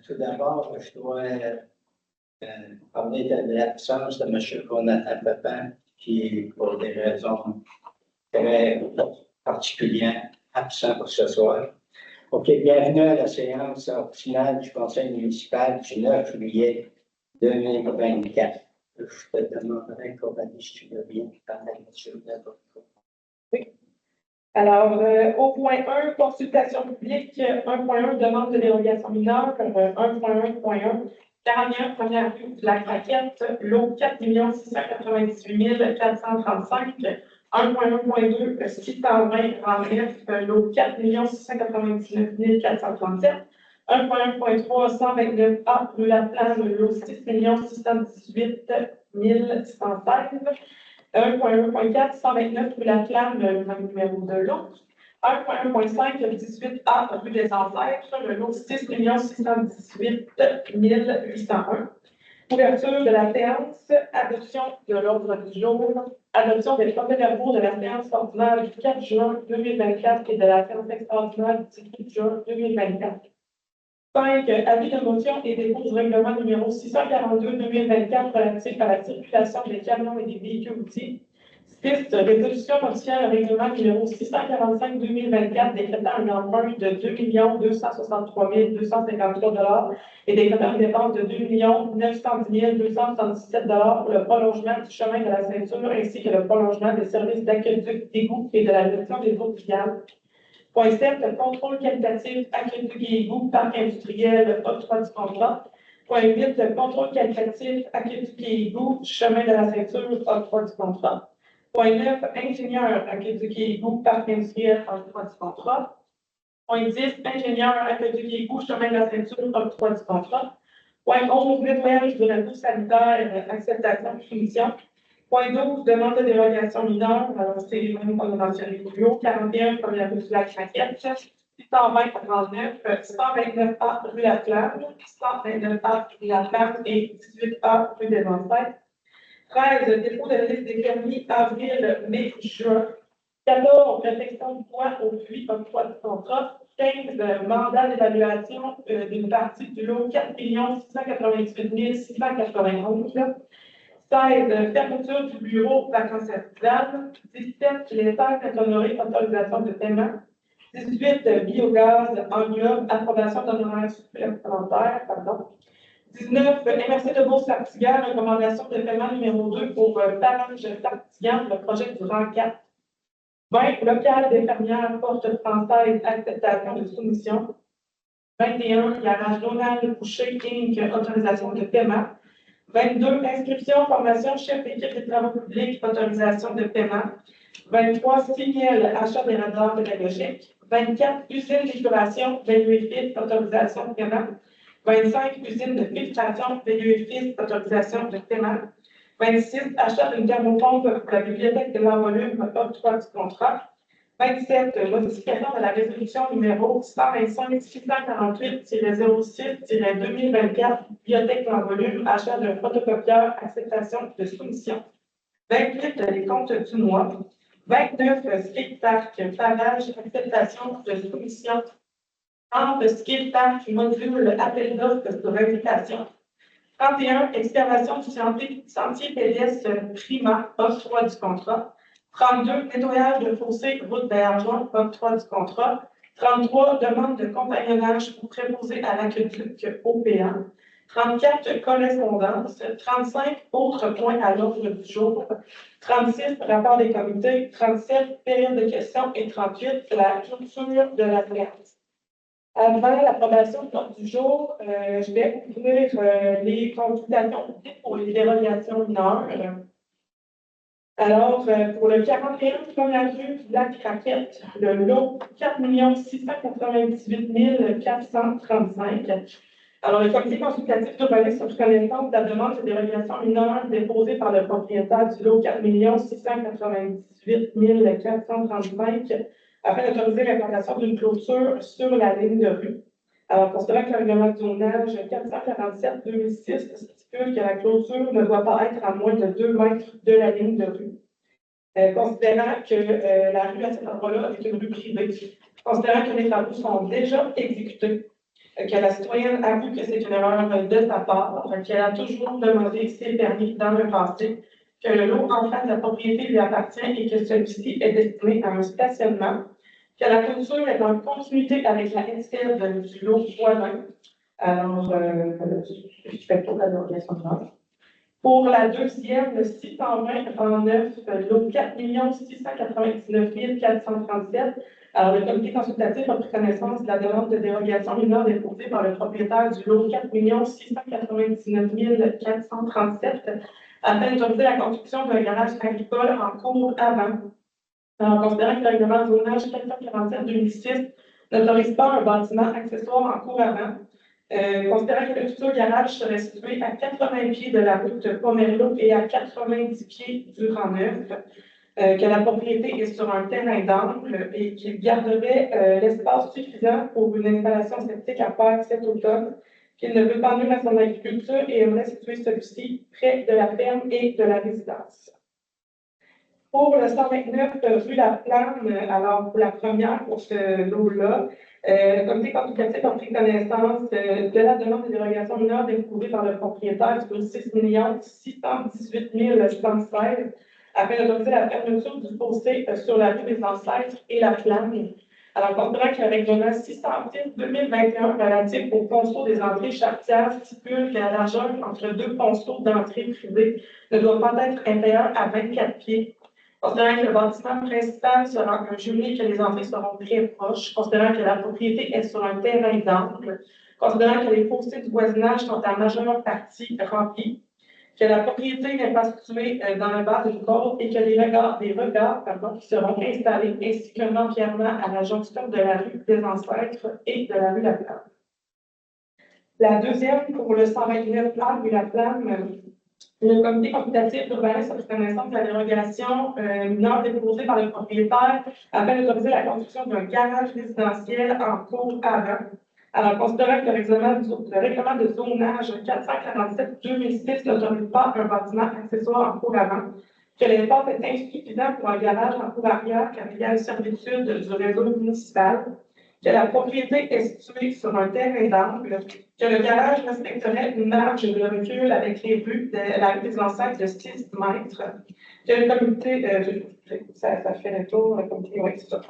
Tout d'abord, je dois parler de l'absence de M. Jonathan Pepin, qui, pour des raisons très particulières, absent pour ce soir. OK, bienvenue à la séance ordinaire du Conseil municipal du 9 juillet 2024. Je te demanderai, Coralie, si tu veux bien parler à M. Lebrun. Oui. Alors, au point 1, consultation publique, 1.1, demande de dérogation mineure, 1.1.1, 41, première rue de la Craquette, lot 4 698 435, 1.1.2, 620 Randref, lot 4 699 437, 1.1.3, 129A, rue La Plage, lot 6 618 116, 1.1.4, 129 rue La Flamme, le numéro de lot. 1.1.5, 18A rue des Ancêtres, le lot 6 618 801. Ouverture de la séance, adoption de l'ordre du jour, adoption des procès-verbaux de la séance ordinaire du 4 juin 2024 et de la séance extraordinaire du 18 juin 2024. 5. Avis de motion et dépôt du règlement numéro 642-2024 relatif à la circulation des camions et des véhicules routiers. 6. Résolution modifiant le règlement numéro 645-2024 décrétant un emprunt de 2 263 253 et décrétant une dépense de 2 910 277 pour le prolongement du chemin de la ceinture ainsi que le prolongement des services d'aqueduc, d'égout et de la gestion des eaux pluviales. Point 7, contrôle qualitatif, aqueduc et égout, parc industriel, octroi du contrat. Point 8, contrôle qualitatif, aqueduc et égout, chemin de la ceinture, octroi du contrat. Point 9, ingénieur, aqueduc et égout, parc industriel, octroi du contrat. Point 10, ingénieur, aqueduc et égout, chemin de la ceinture, octroi du contrat. Point 11, nettoyage de la boue sanitaire, acceptation de soumission. Point 12, demande de dérogation mineure, alors c'est les mêmes qu'on a mentionné plus haut, 41, première rue de la Craquette, 620 à 39, 129A rue La Flamme, 129A rue La Flamme et 18A rue des Ancêtres. 13, dépôt de la liste des permis avril, mai, juin. 14, réflexion du poids au puits, octroi du contrat. 15, mandat d'évaluation d'une partie du lot 4 688 691. 16, fermeture du bureau vacances artisanales. 17, les terres honorées, autorisation de paiement. 18, biogaz, enium, approbation d'honoraires supplémentaires, pardon. 19, MRC de Bourg-Sartigan, recommandation de paiement numéro 2 pour Parange Sartigan, le projet du rang 4. 20, local d'infirmières, porte française, acceptation de soumission. 21, garage Donald Boucher, Inc., autorisation de paiement. 22, inscription, formation, chef d'équipe des travaux publics, autorisation de paiement. 23, signal, achat des radars pédagogiques. 24, usine d'épuration, VUFIS, autorisation de paiement. 25, usine de filtration, VUFIS, autorisation de paiement. 26, achat d'une thermopompe pour la bibliothèque de l'envolume, octroi du contrat. 27, modification de la résolution numéro 125-648-06-2024, bibliothèque en volume, achat d'un photocopieur, acceptation de soumission. 28, les comptes du mois. 29, skate park, pavage, acceptation de soumission. 30, skate park, module, appel d'offres sur invitation. 31, excavation du sentier pédestre Prima, octroi du contrat. 32, nettoyage de fossé, route d'Argent, octroi du contrat. 33, demande de compagnonnage pour préposer à l'aqueduc OPA. 34, correspondance. 35, autres points à l'ordre du jour. 36, rapport des comités. 37, période de questions. Et 38, la clôture de la séance. Avant l'approbation de l'ordre du jour, je vais ouvrir les consultations publiques pour les dérogations mineures. Alors, pour le 41, première rue de la Craquette, le lot 4 698 435. Alors, le comité consultatif d'urbanisme sur connaissance de la demande de dérogation mineure déposée par le propriétaire du lot 4 698 435 afin d'autoriser l'implantation d'une clôture sur la ligne de rue. Alors, considérant que le règlement de zonage 447-2006 stipule que la clôture ne doit pas être à moins de 2 mètres de la ligne de rue. Considérant que la rue à cet endroit-là est une rue privée, considérant que les travaux sont déjà exécutés, que la citoyenne avoue que c'est une erreur de sa part, qu'elle a toujours demandé ses permis dans le passé, que le lot en face de la propriété lui appartient et que celui-ci est destiné à un stationnement, que la clôture est en continuité avec la SL du lot voisin. Alors, je fais pour la dérogation de l'ordre. Pour la deuxième, le 620 en 9, lot 4 699 437. Alors, le comité consultatif a pris connaissance de la demande de dérogation mineure déposée par le propriétaire du lot 4 699 437 afin d'autoriser la construction d'un garage agricole en cours avant. Alors, considérant que le règlement de zonage 447-2006 n'autorise pas un bâtiment accessoire en cours avant, considérant que le futur garage serait situé à 80 pieds de la route Pomerleau et à 90 pieds du Rang-Neuf, que la propriété est sur un terrain d'angle et qu'il garderait l'espace suffisant pour une installation septique à faire cet automne, qu'il ne veut pas nuire à son agriculture et aimerait situer celui-ci près de la ferme et de la résidence. Pour le 129 rue La Flamme, alors pour la première, pour ce lot-là, le comité consultatif a pris connaissance de la demande de dérogation mineure déposée par le propriétaire du 6 618 116 afin d'autoriser la fermeture du fossé sur la rue des Ancêtres et La Flamme. Alors, considérant que le règlement 610-2021 relatif au ponceau des entrées charretières stipule que la largeur entre deux ponceaux d'entrée privée ne doit pas être inférieure à 24 pieds. Considérant que le bâtiment principal sera un jumelé et que les entrées seront très proches, considérant que la propriété est sur un terrain d'angle, considérant que les fossés du voisinage sont en majeure partie remplis, que la propriété n'est pas située dans le bas d'une côte et que les regards qui seront installés ainsi qu'un empierrement à la jonction de la rue des Ancêtres et de la rue La Flamme. La deuxième, pour le 129 rue La Flamme, le comité consultatif d'urbanisme a pris connaissance de la dérogation mineure déposée par le propriétaire afin d'autoriser la construction d'un garage résidentiel en cours avant. Alors, considérant que le règlement de zonage 447-2006 n'autorise pas un bâtiment accessoire en cours avant, que l'espace est insuffisant pour un garage en cours arrière car il y a une servitude du réseau municipal, que la propriété est située sur un terrain d'angle, que le garage respecterait une marge de recul avec les rues de la rue des Ancêtres de 6 mètres, que le comité, ça fait le tour, le comité, oui, c'est ça.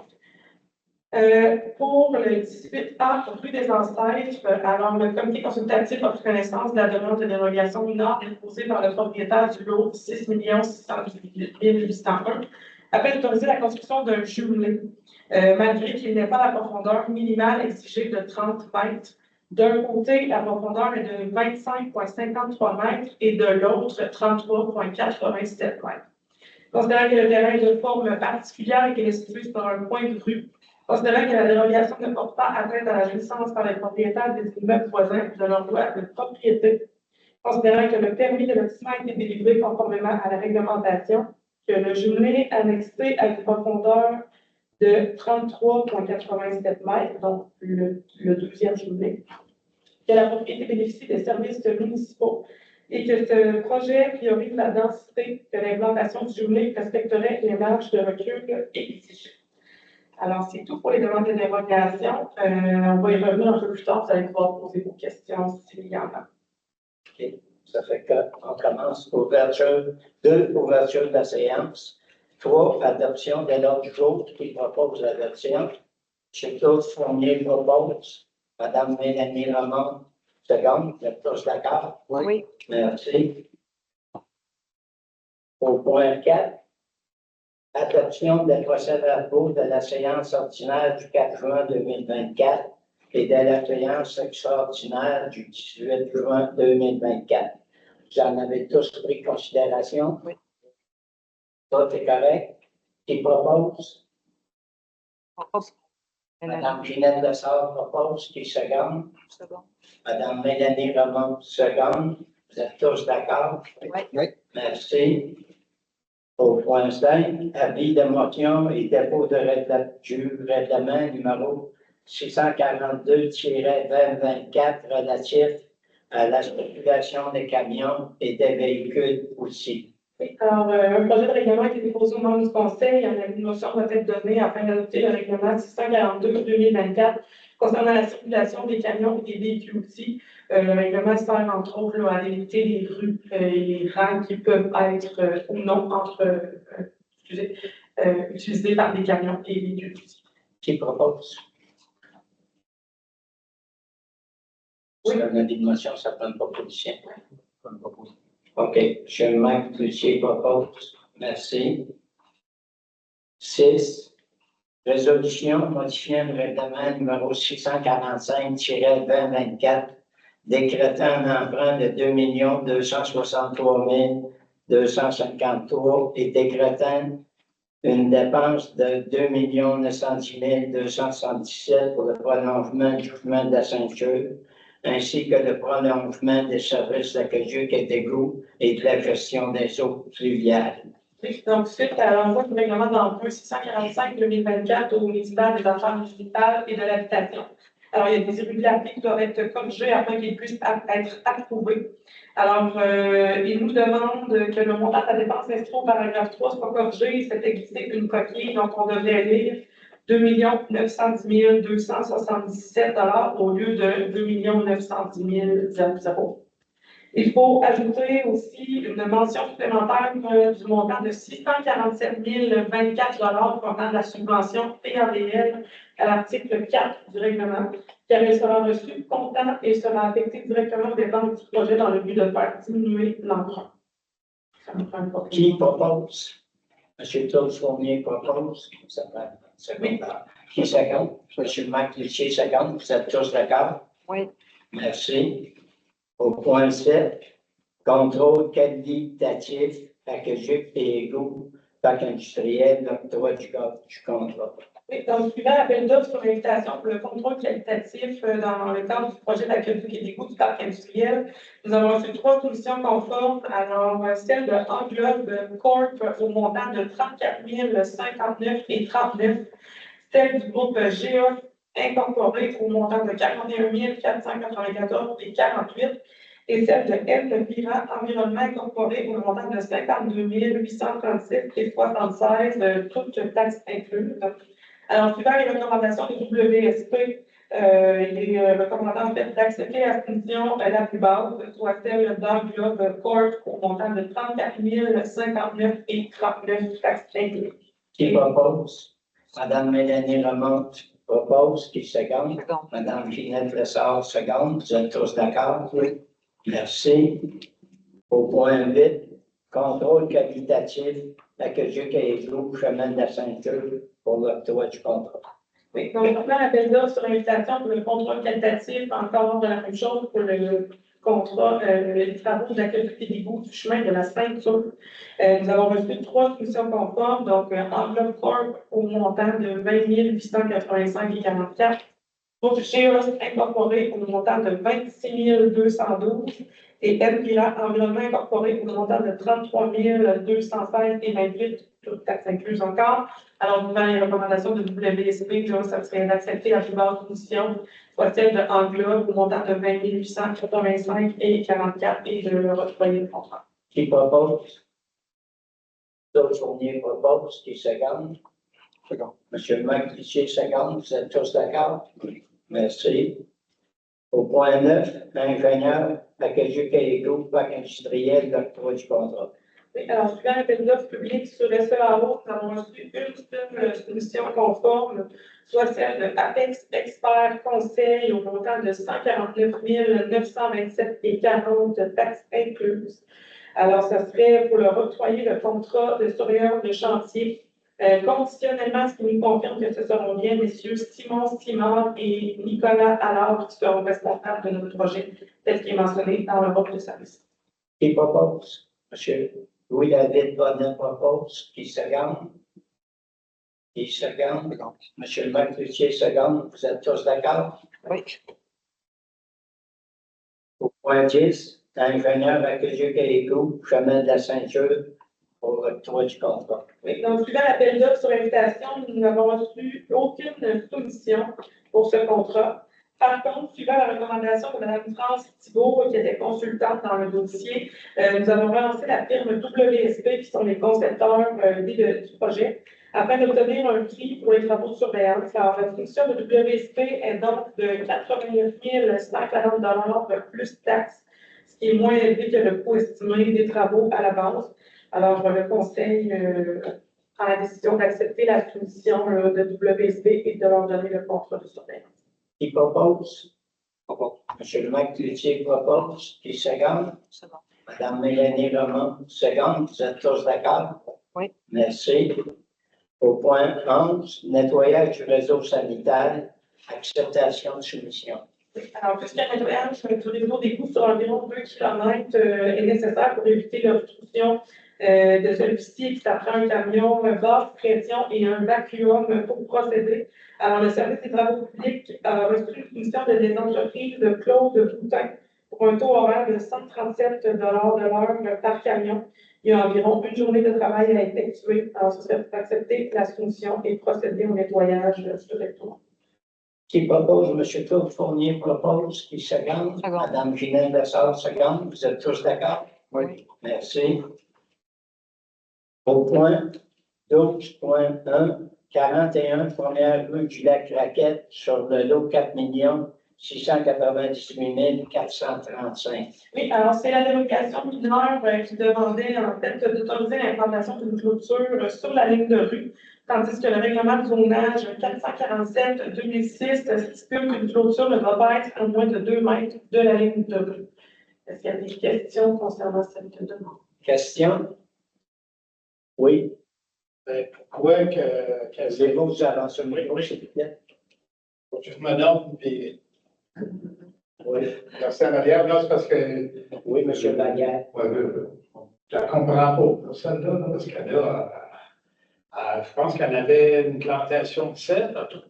Pour le 18A, rue des Ancêtres, alors le comité consultatif a pris connaissance de la demande de dérogation mineure déposée par le propriétaire du lot 6 618 801 afin d'autoriser la construction d'un jumelé, malgré qu'il n'ait pas la profondeur minimale exigée de 30 mètres. D'un côté, la profondeur est de 25,53 mètres et de l'autre, 33,87 mètres. Considérant que le terrain est de forme particulière et qu'il est situé sur un point de rue, considérant que la dérogation ne porte pas atteinte à la jouissance par les propriétaires des immeubles voisins de leur droit de propriété, considérant que le permis de lotissement a été délivré conformément à la réglementation, que le jumelé annexé a une profondeur de 33,87 mètres, donc le deuxième jumelé, que la propriété bénéficie des services municipaux et que ce projet priorise la densité de l'implantation du jumelé respecterait les marges de recul exigées. Alors, c'est tout pour les demandes de dérogation. On va y revenir un peu plus tard, vous allez pouvoir poser vos questions s'il y en a. OK. Ça fait qu'on commence ouverture de la séance. 3, adoption de l'ordre du jour qui propose l'adoption. M. Claude Fournier propose. Mme Mélanie Ramon, seconde. Vous êtes tous d'accord? Oui. Merci. Au point 4, adoption des procès-verbaux de la séance ordinaire du 4 juin 2024 et de la séance extraordinaire du 18 juin 2024. Vous en avez tous pris considération? Oui. Tout est correct? Qui propose? Propose. Madame Ginette Lessard propose. Qui seconde? Madame Mélanie Ramon, seconde. Vous êtes tous d'accord? Oui. Merci. Au point 5, avis de motion et dépôt de règlement numéro 642-2024 relatif à la circulation des camions et des véhicules aussi. Oui, alors, un projet de règlement a été déposé au membre du Conseil. Une motion doit être donnée afin d'adopter le règlement 642-2024 concernant la circulation des camions et des véhicules outils. Le règlement sert entre autres là, à limiter les rues et les rangs qui peuvent être ou non utilisés par des camions et des véhicules outils. Qui propose? Oui. C'est un avis de motion, ça prend une proposition. OK. M. Marc Cloutier propose. Merci. 6. Résolution modifiant le règlement numéro 645-2024, décrétant un emprunt de 2 263 253 et décrétant une dépense de 2 910 277 pour le prolongement du chemin de la ceinture, ainsi que le prolongement des services d'aqueduc et d'égout et de la gestion des eaux pluviales. Donc, suite à l'envoi du règlement d'emprunt 645-2024 au ministère des Affaires municipales et de l'Habitation. Alors, il y a des irrégularités qui doivent être corrigées afin qu'ils puissent être approuvés. Alors, il nous demande que le montant de la dépense inscrit au paragraphe 3 soit corrigé. C'était glissé une coquille, donc on devrait lire 2 910 277 au lieu de 2 910 000. Il faut ajouter aussi une mention supplémentaire du montant de 647 024 provenant de la subvention PADL à l'article 4 du règlement, car il sera reçu comptant et sera affecté directement aux dépenses du projet dans le but de faire diminuer l'emprunt. Qui propose? M. Claude Fournier propose. Ça va. Oui. Qui s'accorde? M. Marc Cloutier s'accorde. Vous êtes tous d'accord? Oui. Merci. Au point 7, contrôle qualitatif, aqueduc et égout, parc industriel, l'octroi du contrat. Oui, donc, suivant l'appel d'offres sur l'invitation pour le contrôle qualitatif dans le cadre du projet d'aqueduc et d'égout du parc industriel, nous avons reçu 3 solutions conformes. Alors, celle de Englobe Corp au montant de 34 059 et 39, celle du groupe GA Incorporé au montant de 41 494 et 48, et celle de Elvira Environnement Incorporé au montant de 52 836 et 76, toutes taxes incluses. Alors, suivant les recommandations du WSP, les recommandants en fait d'accepter la condition la plus basse, soit celle d'Englobe Corp au montant de 34 059 et 39 taxes incluses. Qui propose? Madame Mélanie Lamont propose. Qui seconde? Seconde. Madame Ginette Lessard seconde. Vous êtes tous d'accord? Oui. Merci. Au point 8, contrôle qualitatif, aqueduc et égout, chemin de la ceinture pour l'octroi du contrat. Oui, donc, on a l'appel d'offres sur l'invitation pour le contrôle qualitatif, encore de la même chose pour le contrat, les travaux d'aqueduc et d'égout du chemin de la ceinture. Nous avons reçu 3 solutions conformes, donc Englobe Corp au montant de 20 885 et 44. Groupe GEOS Incorporé au montant de 26 212 et Elvira Environnement Incorporé au montant de 33 216 et 28, toutes taxes incluses encore. Alors, devant les recommandations de WSP, ça serait d'accepter la plus basse condition, soit celle de Englobe au montant de 20 885 et 44 et de retrouver le contrat. Qui propose? Claude Fournier propose. Qui seconde? Seconde. M. Marc Cloutier seconde. Vous êtes tous d'accord? Oui. Merci. Au point 9, ingénieur, aqueduc et égout, parc industriel, l'octroi du contrat. Oui, alors, suivant l'appel d'offres public sur SEAO, nous avons reçu une seule solution conforme, soit celle de Apex Expert Conseil au montant de 149 927 et 40 taxes incluses. Alors, ça serait pour leur octroyer le contrat de surveillance de chantier. Conditionnellement, ce qui nous confirme que ce seront bien messieurs Simon et Nicolas Allard qui seront responsables de notre projet, tel qu'il est mentionné dans le rapport de service. Qui propose? Monsieur Louis-David Bonnet propose. Qui seconde? Qui seconde? Monsieur Marc Cloutier seconde. Vous êtes tous d'accord? Oui. Au point 10, ingénieur aqueduc et égout, chemin de la ceinture pour l'octroi du contrat. Oui, donc, suivant l'appel d'offres sur invitation, nous n'avons reçu aucune soumission pour ce contrat. Par contre, suivant la recommandation de Mme France Thibault, qui était consultante dans le dossier, nous avons relancé la firme WSP, qui sont les concepteurs du projet, afin d'obtenir un prix pour les travaux de surveillance. Alors, la fonction de WSP est donc de 89 140 plus taxes, ce qui est moins élevé que le coût estimé des travaux à la base. Alors, le conseil prend la décision d'accepter la soumission de WSP et de leur donner le contrat de surveillance. Qui propose? Monsieur le maire Cloutier propose. Qui seconde? C'est bon. Madame Mélanie Lemont, seconde. Vous êtes tous d'accord? Oui. Merci. Au point 11, nettoyage du réseau sanitaire, acceptation de soumission. Alors, puisqu'un nettoyage du réseau des coûts sur environ 2 km est nécessaire pour éviter l'obstruction de celui-ci, qui s'apprend un camion basse pression et un vacuum pour procéder. Alors, le service des travaux publics a reçu une soumission des entreprises de Claude Boutin pour un taux horaire de 137 de l'heure par camion. Il y a environ une journée de travail à effectuer. Alors, ce serait pour accepter la soumission et procéder au nettoyage du réseau. Qui propose? M. Claude Fournier propose. Qui seconde? Seconde. Mme Ginette Lessard, seconde. Vous êtes tous d'accord? Oui. Merci. Au point 12.1, 41, première rue du lac Raquette, sur le lot 4 698 435. Oui, alors c'est la délégation mineure qui demandait en fait d'autoriser l'implantation d'une clôture sur la ligne de rue, tandis que le règlement de zonage 447-2006 stipule qu'une clôture ne doit pas être à moins de 2 mètres de la ligne de rue. Est-ce qu'il y a des questions concernant cette demande? Question? Oui. Pourquoi que C'est vous, vous avancez le micro, s'il vous plaît. je me donne, puis Oui. merci en arrière, là, c'est parce que Oui, M. Baguette. je la comprends pas, celle-là, là, parce que là, je pense qu'elle avait une plantation de sel, là, tout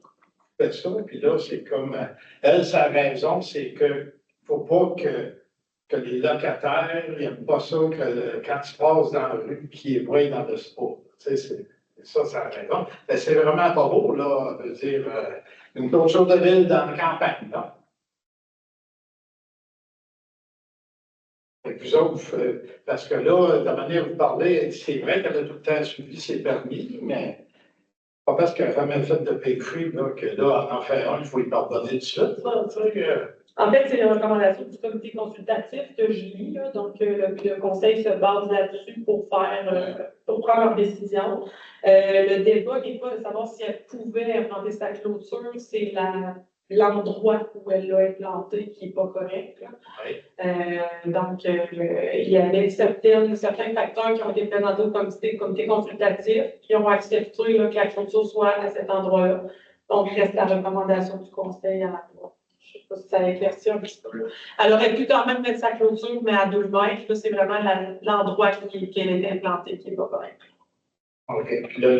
fait ça, puis là, c'est comme, elle, sa raison, c'est que faut pas que les locataires n'aiment pas ça quand tu passes dans la rue, qu'ils ébrouillent dans le sport. Tu sais, c'est ça, sa raison. Mais c'est vraiment pas beau, là, de dire une clôture de ville dans la campagne, là. Et vous autres, parce que là, de la manière dont vous parlez, c'est vrai qu'elle a tout le temps suivi ses permis, mais pas parce qu'elle n'a jamais fait de pécru, là, que là, en fait un, il faut lui pardonner tout de suite, là, tu sais. En fait, c'est les recommandations du comité consultatif que je lis, là, donc le conseil se base là-dessus pour prendre leur décision. Le débat n'est pas de savoir si elle pouvait implanter sa clôture, c'est l'endroit où elle l'a implantée qui n'est pas correct. Là. Oui. Donc, il y avait certains facteurs qui ont été présentés au comité consultatif qui ont accepté là, que la clôture soit à cet endroit-là. Donc, reste la recommandation du conseil à la fois. Je ne sais pas si ça éclaircit un petit peu. Elle aurait pu quand même mettre sa clôture, mais à 2 mètres. Là, c'est vraiment l'endroit qu'elle est implantée qui n'est pas correct. OK. Puis là,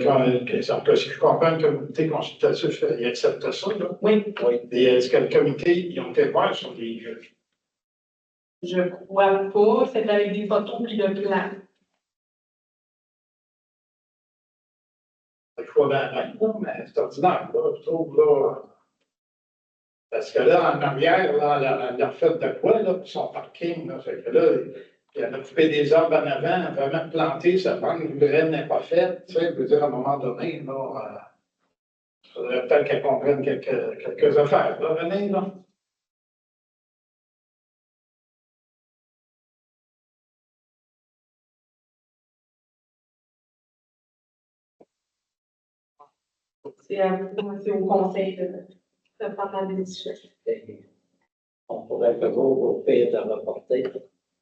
si je comprends que le comité consultatif, il accepte ça, là. Oui. Et est-ce que le comité, ils ont été voir sur les juges? Je ne crois pas. C'est avec des photos puis le plan. Il faut bien mettre, là, mais c'est ordinaire, là, je trouve, là. Parce que là, en arrière, là, elle a refait de quoi, là, pour son parking, là. Fait que là, elle a coupé des arbres en avant, vraiment planté, sa banque de graines n'est pas faite, tu sais, je veux dire, à un moment donné, là, il faudrait peut-être qu'elle comprenne quelques affaires, là, René, là. C'est au conseil de prendre la décision. On pourrait au pire de reporter.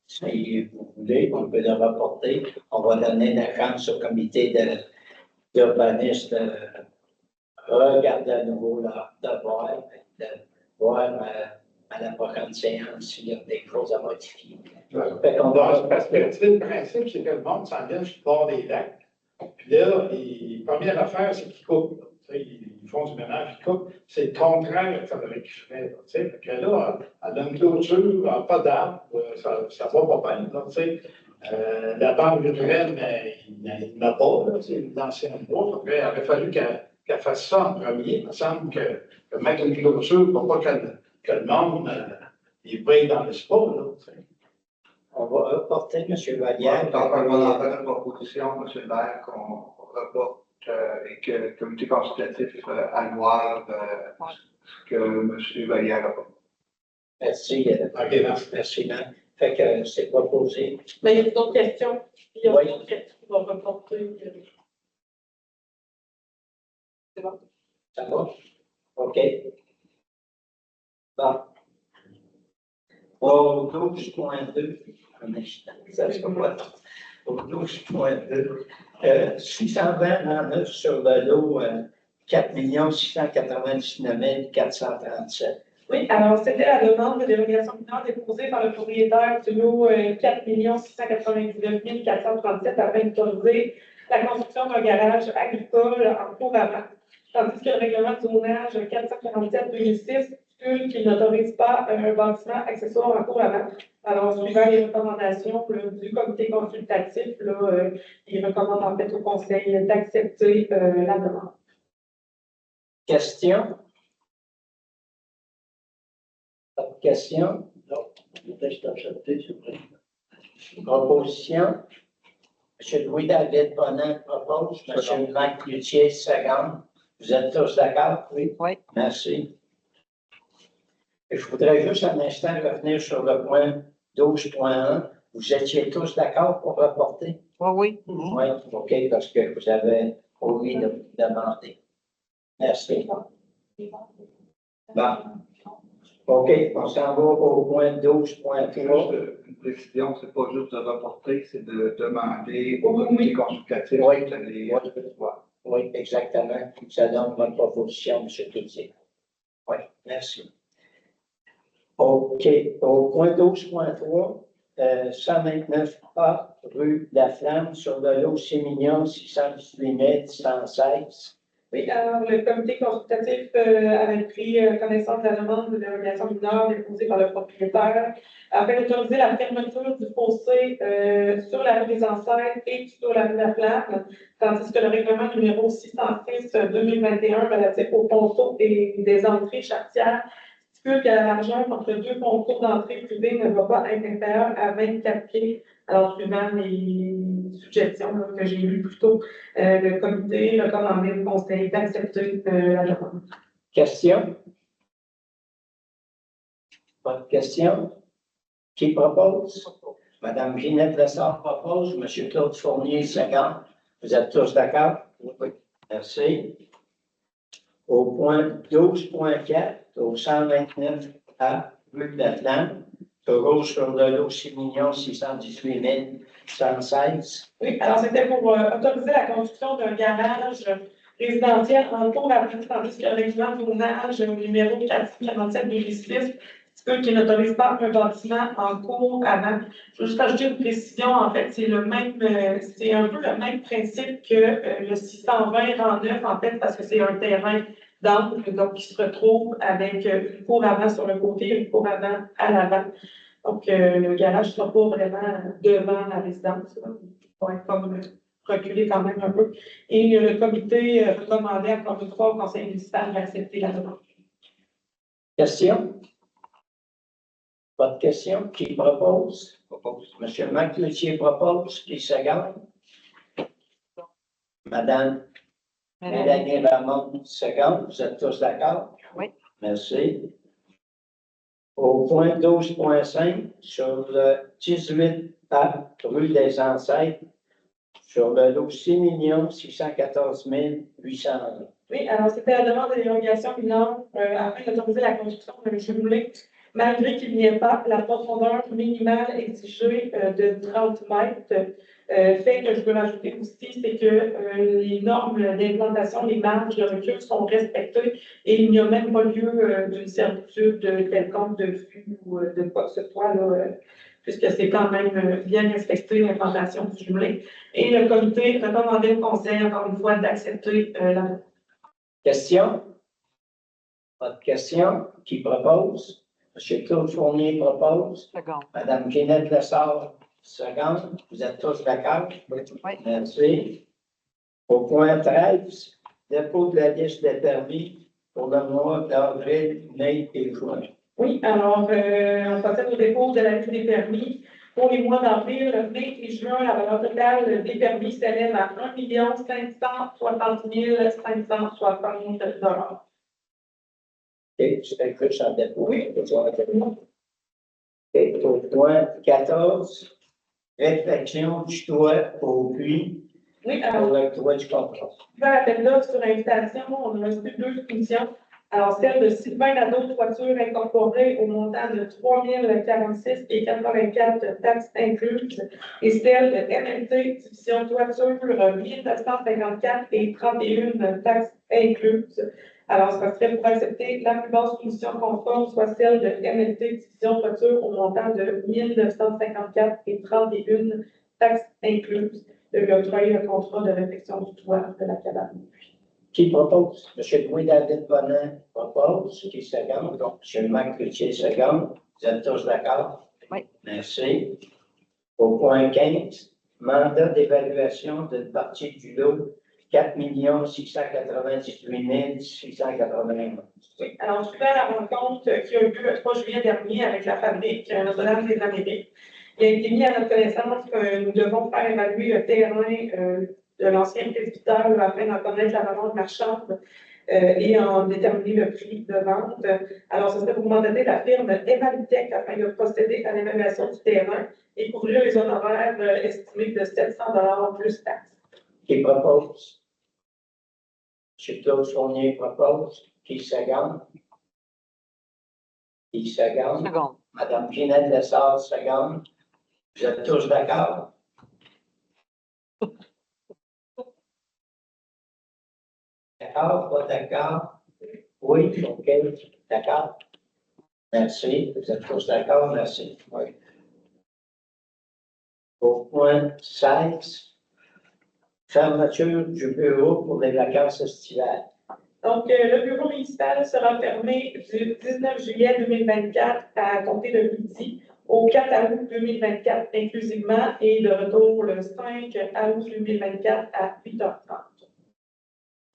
Si vous voulez, on peut le reporter. On va donner la chance au comité d'urbanisme de regarder à nouveau de voir à la prochaine séance s'il y a des choses à modifier. Fait qu'on va Parce que, tu sais, le principe, c'est que le monde s'en vient sur le bord des lacs. Puis là, première affaire, c'est qu'ils coupent. Ils font du ménage, ils coupent. C'est le contraire qu'il faudrait qu'ils fassent. Tu sais, fait que là, elle a une clôture, elle n'a pas d'arbre, ça va pas bien. Là, tu sais. La banque de graines, il n'a pas, là, c'est l'ancien bois. Il aurait fallu qu'elle fasse ça en premier. Il me semble que mettre une clôture pour pas que le monde, il brille dans le sport, là. Tu sais. On va reporter, M. Vallière. Donc, on va en faire une proposition, M. le maire, qu'on reporte et que le comité consultatif annuel, que M. Vallière a pas. Merci. OK, merci. Merci, Marc. Fait que c'est proposé. Mais il y a d'autres questions. Il y a Oui. d'autres questions qu'on va reporter. C'est bon. Ça va? OK. Bon. Au 12.2, un instant, ça c'est quoi? Au 12.2, 629 sur le lot, 4 699 437. Oui, alors c'était la demande de dérogation mineure déposée par le propriétaire du lot 4 699 437 afin d'autoriser la construction d'un garage agricole en cours avant. Tandis que le règlement de zonage 447-2006 stipule qu'il n'autorise pas un bâtiment accessoire en cours avant. Alors, suivant les recommandations du comité consultatif, il recommande en fait au conseil d'accepter la demande. Question? Pas de question? Non. Peut-être accepté, c'est vrai. Proposition? M. Louis-David Bonin propose, M. Marc Cloutier, seconde. Vous êtes tous d'accord? Oui. Oui. Merci. Et je voudrais juste un instant revenir sur le point 12.1. Vous étiez tous d'accord pour reporter? Oui. Oui, OK, parce que vous avez omis de demander. Merci. Bon. OK, on s'en va au point 12.3. Juste une précision, c'est pas juste de reporter, c'est de demander au Oui. comité consultatif Oui. de les voir. Oui, exactement. Ça donne votre proposition, M. Cloutier. Oui, merci. OK. Au point 12.3, 129A, rue de la Flamme, sur le lot Sémignon, 618 116. Oui, alors le comité consultatif avait pris connaissance de la demande de dérogation mineure déposée par le propriétaire afin d'autoriser la fermeture du fossé sur la rue des Ancêtres et sur la rue de la Flamme, tandis que le règlement numéro 606-2021 relatif aux ponceaux et des entrées charretières stipule que la largeur entre deux ponceaux d'entrée privée ne va pas être inférieure à 24 pieds. Alors, suivant les suggestions que j'ai lues plus tôt, le comité recommandait au conseil d'accepter la demande. Question? Pas de question? Qui propose? Madame Ginette Lessard propose, M. Claude Fournier, second. Vous êtes tous d'accord? Oui. Merci. Au point 12.4, au 129A, rue de la Flamme, toujours sur le lot 6 618 116. Oui, alors c'était pour autoriser la construction d'un garage résidentiel en cours à partir, tandis que le règlement de zonage numéro 447-2006 stipule qu'il n'autorise pas un bâtiment en cours avant. Je veux juste ajouter une précision, en fait, c'est un peu le même principe que le 620 rang 9, en fait, parce que c'est un terrain d'angle, donc qui se retrouve avec une cour avant sur le côté, une cour avant à l'avant. Donc, le garage ne sera pas vraiment devant la résidence. Il va être comme reculé quand même un peu. Et le comité recommandait encore une fois au conseil municipal d'accepter la demande. Question? Pas de question? Qui propose? M. Marc Cloutier propose, qui seconde? Madame Mélanie Lamont, seconde. Vous êtes tous d'accord? Oui. Merci. Au point 12.5, sur le 18A, rue des Ancêtres, sur le lot 6 614 801. Oui, alors c'était la demande de dérogation mineure afin d'autoriser la construction d'un jumelé, malgré qu'il n'y ait pas la profondeur minimale exigée de 30 mètres. Fait que je veux rajouter aussi, c'est que les normes d'implantation, les marges de recul sont respectées et il n'y a même pas lieu d'une servitude quelconque de vue ou de quoi que ce soit, là, puisque c'est quand même bien respecté l'implantation du jumelé. Et le comité recommandait au conseil, encore une fois, d'accepter la. Question? Pas de question? Qui propose? M. Claude Fournier propose. Second. Mme Ginette Lessard, seconde. Vous êtes tous d'accord? Oui. Merci. Au point 13, dépôt de la liste des permis pour le mois d'avril, mai et juin. Oui, alors, on procède au dépôt de la liste des permis. Pour les mois d'avril, mai et juin, la valeur totale des permis s'élève à 1 560 560 $. OK, tu fais que en dépôt. Oui. OK, au point 14, réflexion du toit au puits Oui, pour alors, l'octroi du contrat. dans l'appel d'offres sur invitation, on a reçu 2 soumissions. Alors, celle de Sylvain Nadeau, toiture incorporée au montant de 3 046 et 84 taxes incluses, et celle de MNT, division toiture, 1 954 et 31 taxes incluses. Alors, ça serait pour accepter la plus basse soumission conforme, soit celle de MNT, division toiture, au montant de 1 954 et 31 taxes incluses, de lui octroyer le contrat de réfection du toit de la cabane. Qui propose? M. Louis-David Bonin propose, qui seconde. Donc, M. Marc Cloutier seconde. Vous êtes tous d'accord? Oui. Merci. Au point 15, mandat d'évaluation d'une partie du lot, 4 698 681. Alors, suivant la rencontre qui a eu lieu le 3 juillet dernier avec la fabrique Notre-Dame des Amériques, il a été mis à notre connaissance que nous devons faire évaluer le terrain de l'ancien presbytère afin d'en connaître la valeur marchande et en déterminer le prix de vente. Alors, ce serait pour mandater la firme Evaltech afin de procéder à l'évaluation du terrain et couvrir les honoraires estimés de 700 $ plus taxes. Qui propose? M. Claude Fournier propose. Qui seconde? Qui seconde? Seconde. Mme Ginette Lessard seconde. Vous êtes tous d'accord? D'accord? Pas d'accord? Oui, OK. D'accord? Merci. Vous êtes tous d'accord? Merci. Oui. Au point 16, fermeture du bureau pour les vacances estivales. Donc, le bureau municipal sera fermé du 19 juillet 2024 à compter de midi au 4 août 2024 inclusivement et de retour le 5 août 2024 à 8h30.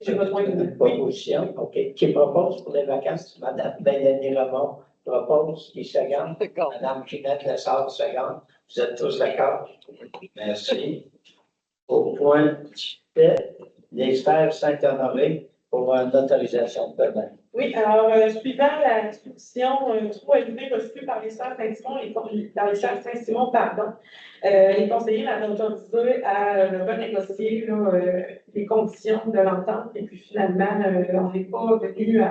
J'ai besoin de Proposition. OK. Qui propose pour les vacances? Mme Mélanie Ramon propose. Qui seconde? Seconde. Mme Ginette Lessard seconde. Vous êtes tous d'accord? Merci. Au point 17, les sphères Saint-Honoré pour une autorisation de paiement. Oui, alors, suivant la soumission trop élevée reçue par les sœurs Saint-Simon, dans les sœurs Saint-Simon, pardon, les conseillers m'avaient autorisé à renégocier les conditions de l'entente, et puis finalement, on n'est pas venu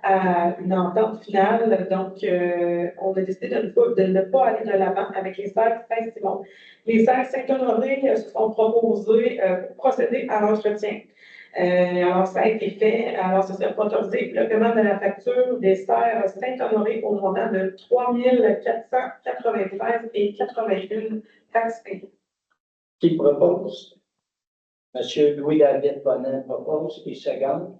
à une entente finale, donc on a décidé de ne pas aller de l'avant avec les sœurs Saint-Simon. Les sœurs Saint-Honoré se sont proposées pour procéder à l'entretien. Alors, ça a été fait. Alors, ce serait autorisé le paiement de la facture des sœurs Saint-Honoré au montant de 3 493 et 81 taxes payées. Qui propose? M. Louis-David Bonin propose. Qui seconde?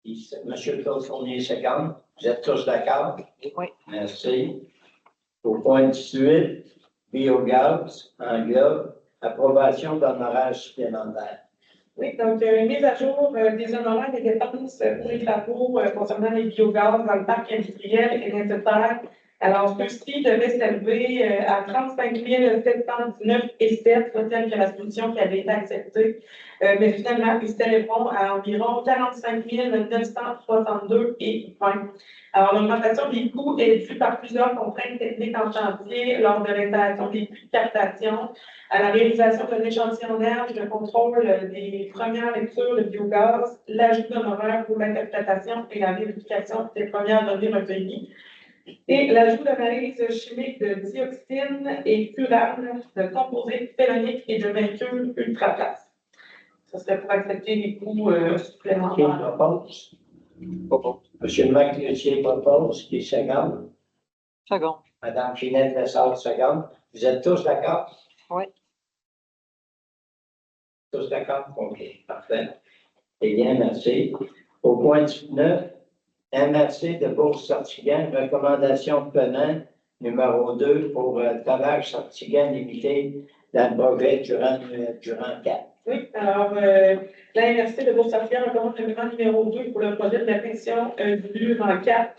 M. Claude Fournier seconde. Vous êtes tous d'accord? Oui. Merci. Au point 18, biogaz, englobe, approbation d'honoraires supplémentaires. Oui, donc mise à jour des honoraires des dépenses pour les travaux concernant les biogaz dans le parc industriel et nécessaire. Alors, ceux-ci devaient s'élever à 35 719 et 7, telle que la solution qui avait été acceptée. Mais finalement, ils s'élèveront à environ 45 962 et 20. Alors, l'augmentation des coûts est due par plusieurs contraintes techniques en chantier lors de l'installation des puits de captation, à la réalisation d'un échantillonnage de contrôle des premières lectures de biogaz, l'ajout d'honoraires pour l'interprétation et la vérification des premières données recueillies, et l'ajout d'analyses chimiques de dioxine et furane, de composés phénoliques et de mercure ultratrace. Ce serait pour accepter les coûts Qui supplémentaires. propose? Propose. M. Marc Cloutier propose. Qui seconde? Seconde. Mme Ginette Lessard seconde. Vous êtes tous d'accord? Oui. Tous d'accord? OK, parfait. Eh bien, merci. Au point 19, MRC de Bourg-Sortigan, recommandation penant numéro 2 pour travail Sortigan limité dans le projet durant 4. Oui, alors, l'Université de Beauce-Saint-Pierre recommande le paiement numéro 2 pour le projet de la pension du en 4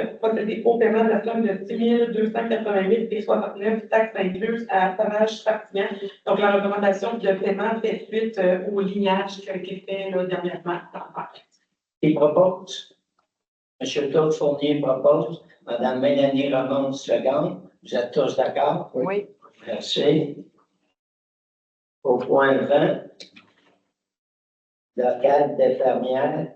pour procéder au paiement de la somme de 10 288,69 taxes incluses à Savage-Sartien. Donc, la recommandation de paiement fait suite au lignage qui a été fait là, dernièrement dans l'enquête. Qui propose? M. Claude Fournier propose. Mme Mélanie Ramon, seconde. Vous êtes tous d'accord? Oui. Merci. Au point 20, local d'infirmière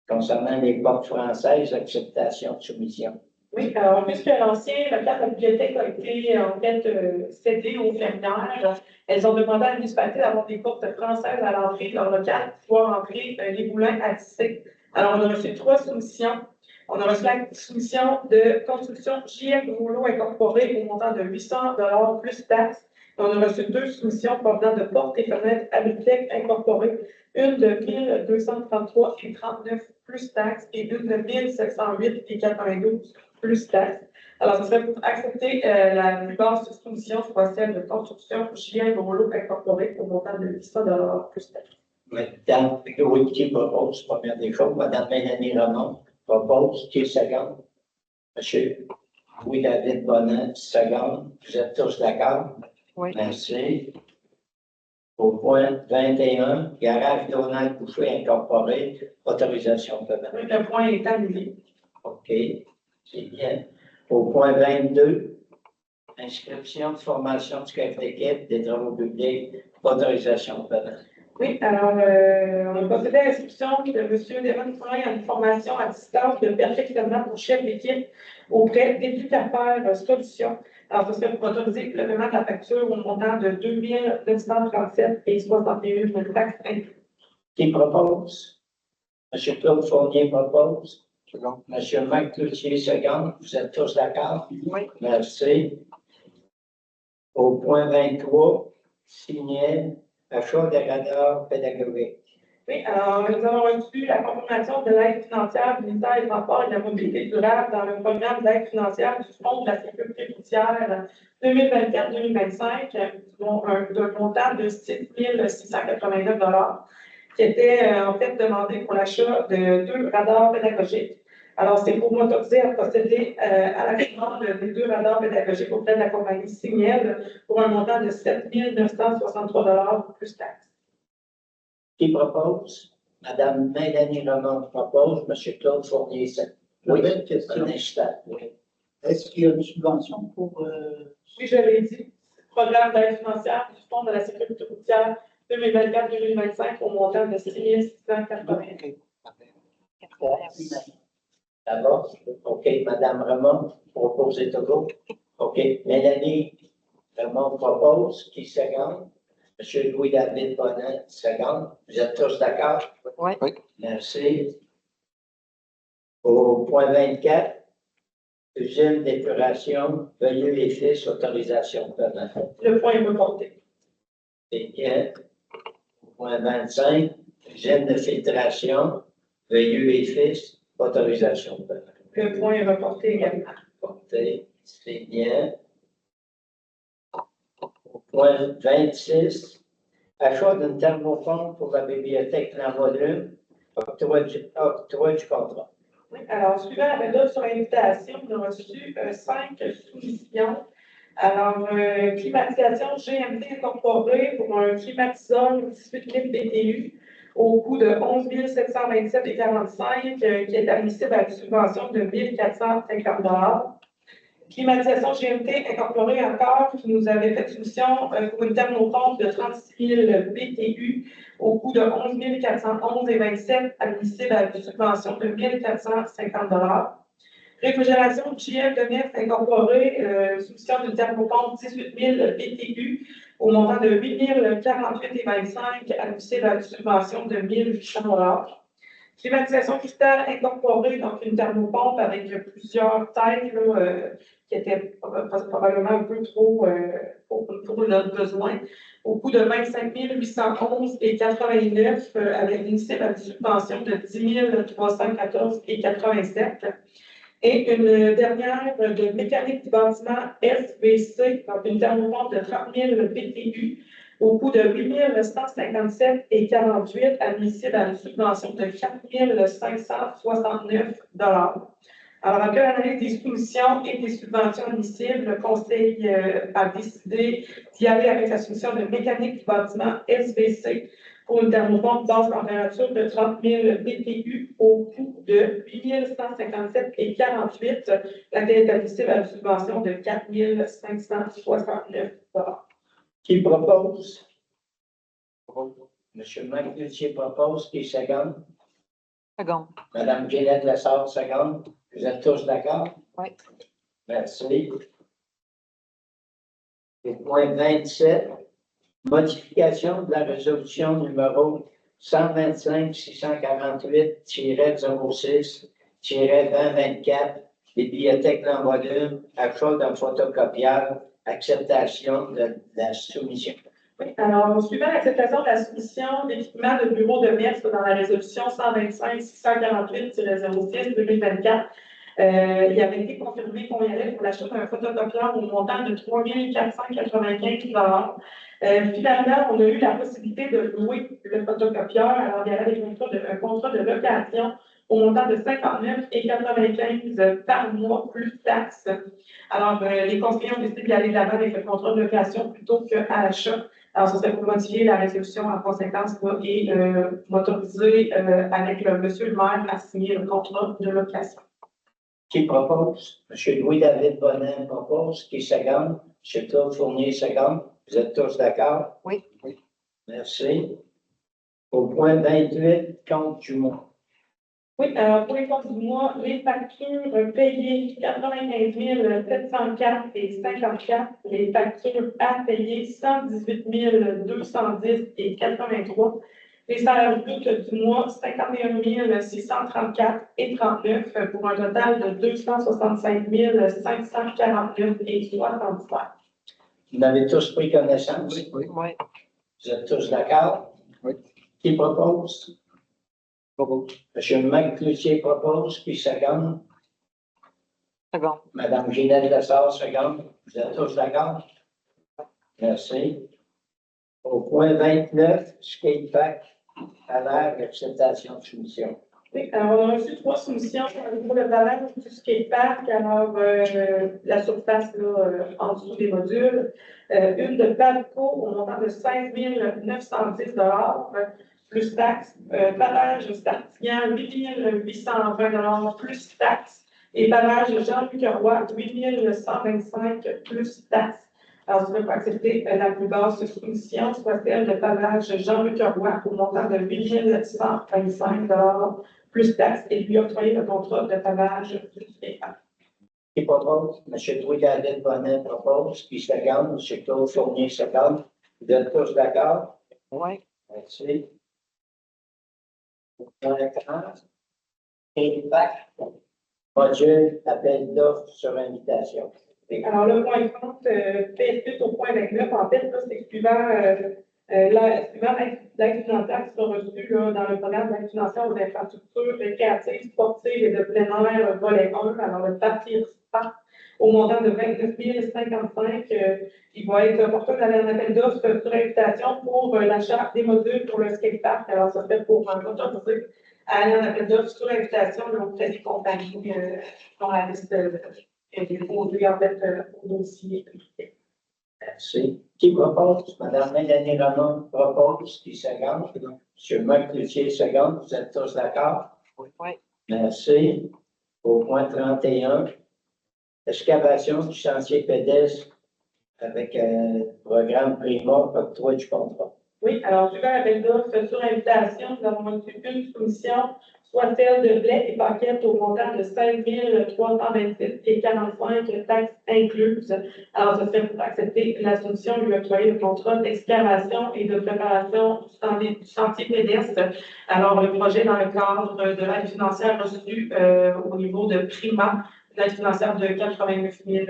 concernant les portes françaises, acceptation de soumission. Oui, alors, puisque l'ancien local de la bibliothèque a été en fait cédé aux fermières, elles ont demandé à la municipalité d'avoir des portes françaises à l'entrée de leur local pour pouvoir entrer les moulins à tisser. Alors, on a reçu 3 soumissions. On a reçu la soumission de construction JM Rouleau incorporée au montant de 800 $ plus taxes. On a reçu 2 soumissions provenant de portes et fenêtres à bibliothèque incorporées, une de 1233,39 plus taxes et une de 1708,92 plus taxes. Alors, ce serait pour accepter la plus basse soumission, soit celle de construction JM Rouleau incorporée au montant de 800 $ plus taxes. Madame Louis qui propose, première des choses. Mme Mélanie Ramon propose, qui est seconde. M. Louis-David Bonin, seconde. Vous êtes tous d'accord? Oui. Merci. Au point 21, garage Donald Boucher incorporé, autorisation de paiement. Le point est annulé. OK, c'est bien. Au point 22, inscription de formation du chef d'équipe des travaux publics, autorisation de paiement. Oui, alors, on a procédé à l'inscription de M. Devon Foy à une formation à distance de perfectionnement pour chef d'équipe auprès d'Éducaffaires Solutions. Alors, ce serait pour autoriser le paiement de la facture au montant de 2 937,61 taxes incluses. Qui propose? M. Claude Fournier propose. Second. M. Marc Cloutier, seconde. Vous êtes tous d'accord? Oui. Merci. Au point 23, signé achat de radars pédagogiques. Oui, alors nous avons reçu la confirmation de l'aide financière du ministère des Transports et de la Mobilité durable dans le programme d'aide financière du Fonds de la sécurité routière 2024-2025, d'un montant de 6 689 $ qui était en fait demandé pour l'achat de 2 radars pédagogiques. Alors, c'est pour m'autoriser à procéder à la commande des 2 radars pédagogiques auprès de la compagnie Signel pour un montant de 7 963 $ plus taxes. Qui propose? Mme Mélanie Ramon propose. M. Claude Fournier, Oui, une question. un instant. Oui. Est-ce qu'il y a une subvention pour. Oui, je l'ai dit. Programme d'aide financière du Fonds de la sécurité routière 2024-2025 au montant de 6 680. D'abord, OK, Mme Ramon, proposez toujours. OK, Mélanie Ramon propose. Qui seconde? M. Louis-David Bonin, seconde. Vous êtes tous d'accord? Oui. Merci. Au point 24, usine d'épuration, Veilleux et Fils, autorisation de paiement. Le point est reporté. C'est bien. Au point 25, usine de filtration, Veilleux et Fils, autorisation de paiement. Le point est reporté également. Porté, c'est bien. Au point 26, achat d'une thermopompe pour la bibliothèque en volume, octroi du contrat. Oui, alors, suivant la méthode sur invitation, on a reçu 5 soumissions. Alors, climatisation GMT incorporée pour un climatiseur 18 000 BTU au coût de 11 727,45 qui est admissible à une subvention de 1 450 $. Climatisation GMT incorporée encore qui nous avait fait soumission pour une thermopompe de 36 000 BTU au coût de 11 411,27 admissible à une subvention de 1 450 $. Réfrigération JF de Metz incorporée, soumission d'une thermopompe 18 000 BTU au montant de 8 048,25 admissible à une subvention de 1 800 $. Climatisation cristal incorporée, donc une thermopompe avec plusieurs têtes là, qui étaient probablement un peu trop pour notre besoin, au coût de 25 811,89 avec admissible à une subvention de 10 314,87. Et une dernière de mécanique du bâtiment SVC, donc une thermopompe de 30 000 BTU au coût de 8 157,48 admissible à une subvention de 4 569 Alors, après l'analyse des soumissions et des subventions admissibles, le Conseil a décidé d'y aller avec la soumission de mécanique du bâtiment SVC pour une thermopompe basse température de 30 000 BTU au coût de 8 157,48 laquelle est admissible à une subvention de 4 569 Qui propose? Monsieur Mike Cloutier propose, qui seconde? Second. Madame Ginette Lessard, seconde. Vous êtes tous d'accord? Oui. Merci. Et point 27, modification de la résolution numéro 125-648-06-2024, Bibliothèque Lambolune, achat d'un photocopieur, acceptation de la soumission. Oui, alors, suivant l'acceptation de la soumission d'équipement de bureau de MERS dans la résolution 125-648-06-2024, il avait été confirmé qu'on y allait pour l'achat d'un photocopieur au montant de 3 495 finalement, on a eu la possibilité de louer le photocopieur. Alors, il y avait un contrat de location au montant de 59,95 par mois, plus taxes. Alors, les conseillers ont décidé d'y aller de l'avant avec le contrat de location plutôt qu'à l'achat. Alors, ce serait pour modifier la résolution en conséquence et m'autoriser avec monsieur le maire à signer le contrat de location. Qui propose? Monsieur Louis-David Bonnet propose. Qui seconde? Monsieur Claude Fournier seconde. Vous êtes tous d'accord? Oui. Merci. Au point 28, compte du mois. Oui, alors pour les comptes du mois, les factures payées 95 704,54, les factures à payer 118 210,83, les salaires bruts du mois 51 634,39 pour un total de 265 549,65. Vous n'avez tous pris connaissance? Oui. Vous êtes tous d'accord? Oui. Qui propose? Propose. Monsieur Mike Cloutier propose. Qui seconde? Second. Madame Ginette Lessard seconde. Vous êtes tous d'accord? Merci. Au point 29, skatepark, salaire d'acceptation de soumission. Oui, alors on a reçu 3 soumissions au niveau de valeur du skatepark. Alors, la surface là, en dessous des modules. Une de Padco au montant de 16 910 plus taxes. Pavage Startigan, 8 820 plus taxes. Et pavage Jean-Luc Roy, 8 125 plus taxes. Alors, je vais accepter la plus basse soumission, soit celle de pavage Jean-Luc Roy au montant de 8 125 plus taxes et lui octroyer le contrat de pavage du skatepark. Qui propose? M. Louis-David Bonnet propose. Qui seconde? M. Claude Fournier seconde. Vous êtes tous d'accord? Oui. Merci. Point 30, skatepark, module, appel d'offres sur invitation. Alors, le point 30 fait suite au point 29. En fait, là, c'est suivant l'aide financière qui sera reçue dans le programme d'aide financière aux infrastructures récréatives, sportives et de plein air, volet 1. Alors, le partir SPA au montant de 29 055. Il va être opportun d'aller en appel d'offres sur invitation pour l'achat des modules pour le skatepark. Alors, ça fait pour autoriser à aller en appel d'offres sur invitation auprès des compagnies dont la liste est déposée en fait au dossier. Merci. Qui propose? Madame Mélanie Ramon propose. Qui seconde? M. Marc Cloutier seconde. Vous êtes tous d'accord? Oui. Merci. Au point 31, excavation du chantier pédestre avec un programme Primo, octroi du contrat. Oui, alors, suivant l'appel d'offres sur invitation, nous avons reçu une soumission, soit celle de blé et paquettes au montant de 16 326,45 taxes incluses. Alors, ce serait pour accepter la soumission lui octroyer le contrat d'excavation et de préparation du chantier pédestre. Alors, le projet dans le cadre de l'aide financière reçue au niveau de Prima, l'aide financière de 89 000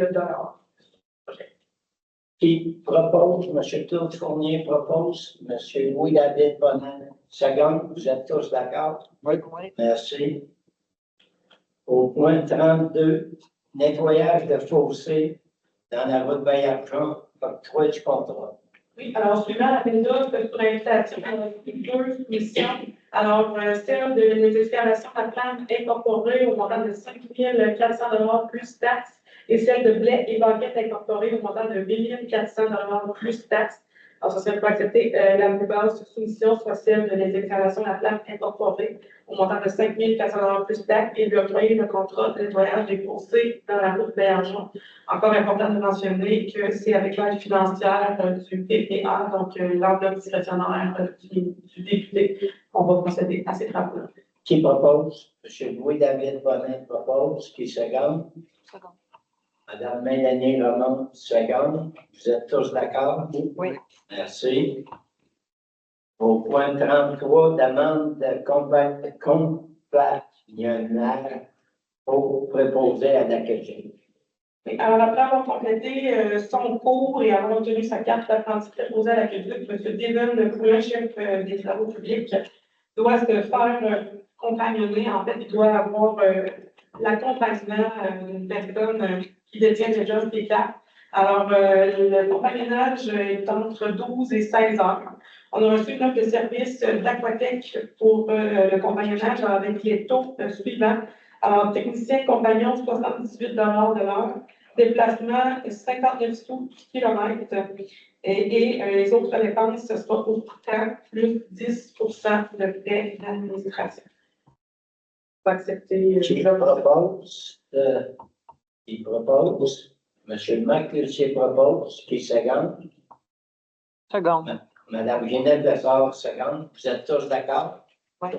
Qui propose? M. Claude Fournier propose. M. Louis-David Bonnet seconde. Vous êtes tous d'accord? Oui. Merci. Au point 32, nettoyage de fossés dans la route Bayarjon, octroi du contrat. Oui, alors suivant l'appel d'offres sur l'invitation deux missions. Alors, celle de les excavations de la plante incorporée au montant de 5 400 $ plus taxes et celle de blé et banquettes incorporées au montant de 1 400 $ plus taxes. Alors, ça serait pour accepter la plus basse soumission, soit celle de les excavations de la plante incorporée au montant de 5 400 $ plus taxes et lui octroyer le contrat de nettoyage des fossés dans la route Béargeon. Encore important de mentionner que c'est avec l'aide financière du PPA, donc l'enveloppe discrétionnaire du député, qu'on va procéder à ces travaux-là. Qui propose? M. Louis-David Bonin propose, qui seconde. Second. Madame Mélanie Ramon, seconde. Vous êtes tous d'accord? Oui. Merci. Au point 33, demande de compagnonnaire pour préposer à l'accueil. Alors, après avoir complété son cours et avoir obtenu sa carte d'apprenti préposé à l'aqueduc, M. Devon Poulin, chef des travaux publics, doit se faire compagnonner. En fait, il doit avoir l'accompagnement d'une personne qui détient déjà des cartes. Alors, le compagnonnage est entre 12 et 16 heures. On a reçu une offre de service d'Aquatec pour le compagnonnage avec les taux suivants. Alors, technicien compagnon, 78 $ de l'heure. Déplacement, 59 sous kilomètre. Et les autres dépenses, ce sera au temps, plus 10 de frais d'administration. Faut accepter. Qui propose? Qui propose? M. Marc Lucier propose, qui seconde? Second. Madame Ginette Lessard, seconde. Vous êtes tous d'accord? Oui.